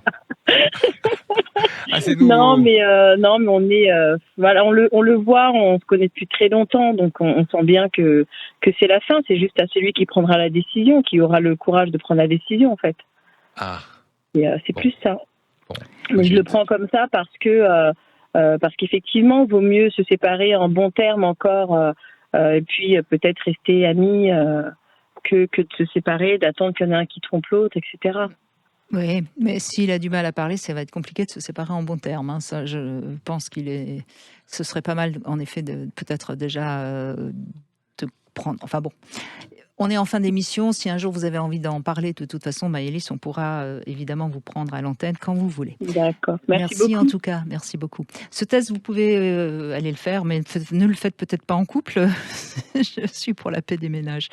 C'est nouveau. Non, mais on est, on le voit, on se connaît depuis très longtemps, donc on sent bien que c'est la fin. C'est juste à celui qui prendra la décision, qui aura le courage de prendre la décision, en fait. Et c'est plus ça. Mais je le prends comme ça parce qu'effectivement, vaut mieux se séparer en bons termes encore, et puis peut-être rester amis, que de se séparer, d'attendre qu'il y en ait un qui trompe l'autre, etc. Oui, mais s'il a du mal à parler, ça va être compliqué de se séparer en bons termes. Hein. Ça, je pense ce serait pas mal, en effet, de peut-être déjà de prendre. Enfin bon. On est en fin d'émission. Si un jour vous avez envie d'en parler, de toute façon, Maëlys, on pourra évidemment vous prendre à l'antenne quand vous voulez. D'accord. Merci beaucoup. En tout cas. Merci beaucoup. Ce test, vous pouvez aller le faire, mais ne le faites peut-être pas en couple. Je suis pour la paix des ménages.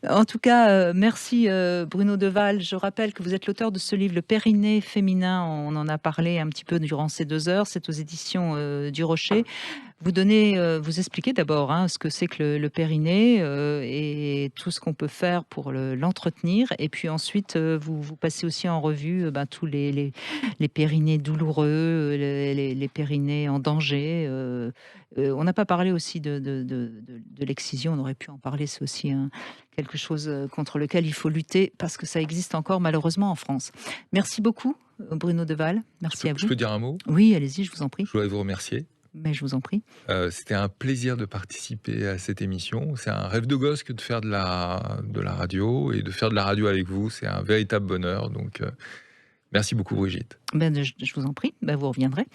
En tout cas, merci Bruno Deval. Je rappelle que vous êtes l'auteur de ce livre, Le Périnée féminin. On en a parlé un petit peu durant ces 2 heures. C'est aux éditions du Rocher. Vous expliquez d'abord ce que c'est que le périnée et tout ce qu'on peut faire pour l'entretenir. Et puis ensuite, vous passez aussi en revue tous les périnées douloureux, les périnées en danger. On n'a pas parlé aussi de l'excision, on aurait pu en parler, c'est aussi quelque chose contre lequel il faut lutter parce que ça existe encore malheureusement en France. Merci beaucoup Bruno Deval, merci à vous. Je peux dire un mot ? Oui, allez-y, je vous en prie. Je voudrais vous remercier. Mais je vous en prie. C'était un plaisir de participer à cette émission. C'est un rêve de gosse que de faire de la radio et de faire de la radio avec vous. C'est un véritable bonheur. Donc, merci beaucoup, Brigitte. Je vous en prie, vous reviendrez.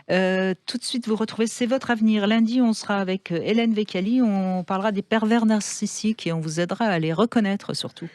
Tout de suite, vous retrouvez C'est votre avenir. Lundi, on sera avec Hélène Vécali. On parlera des pervers narcissiques et on vous aidera à les reconnaître surtout.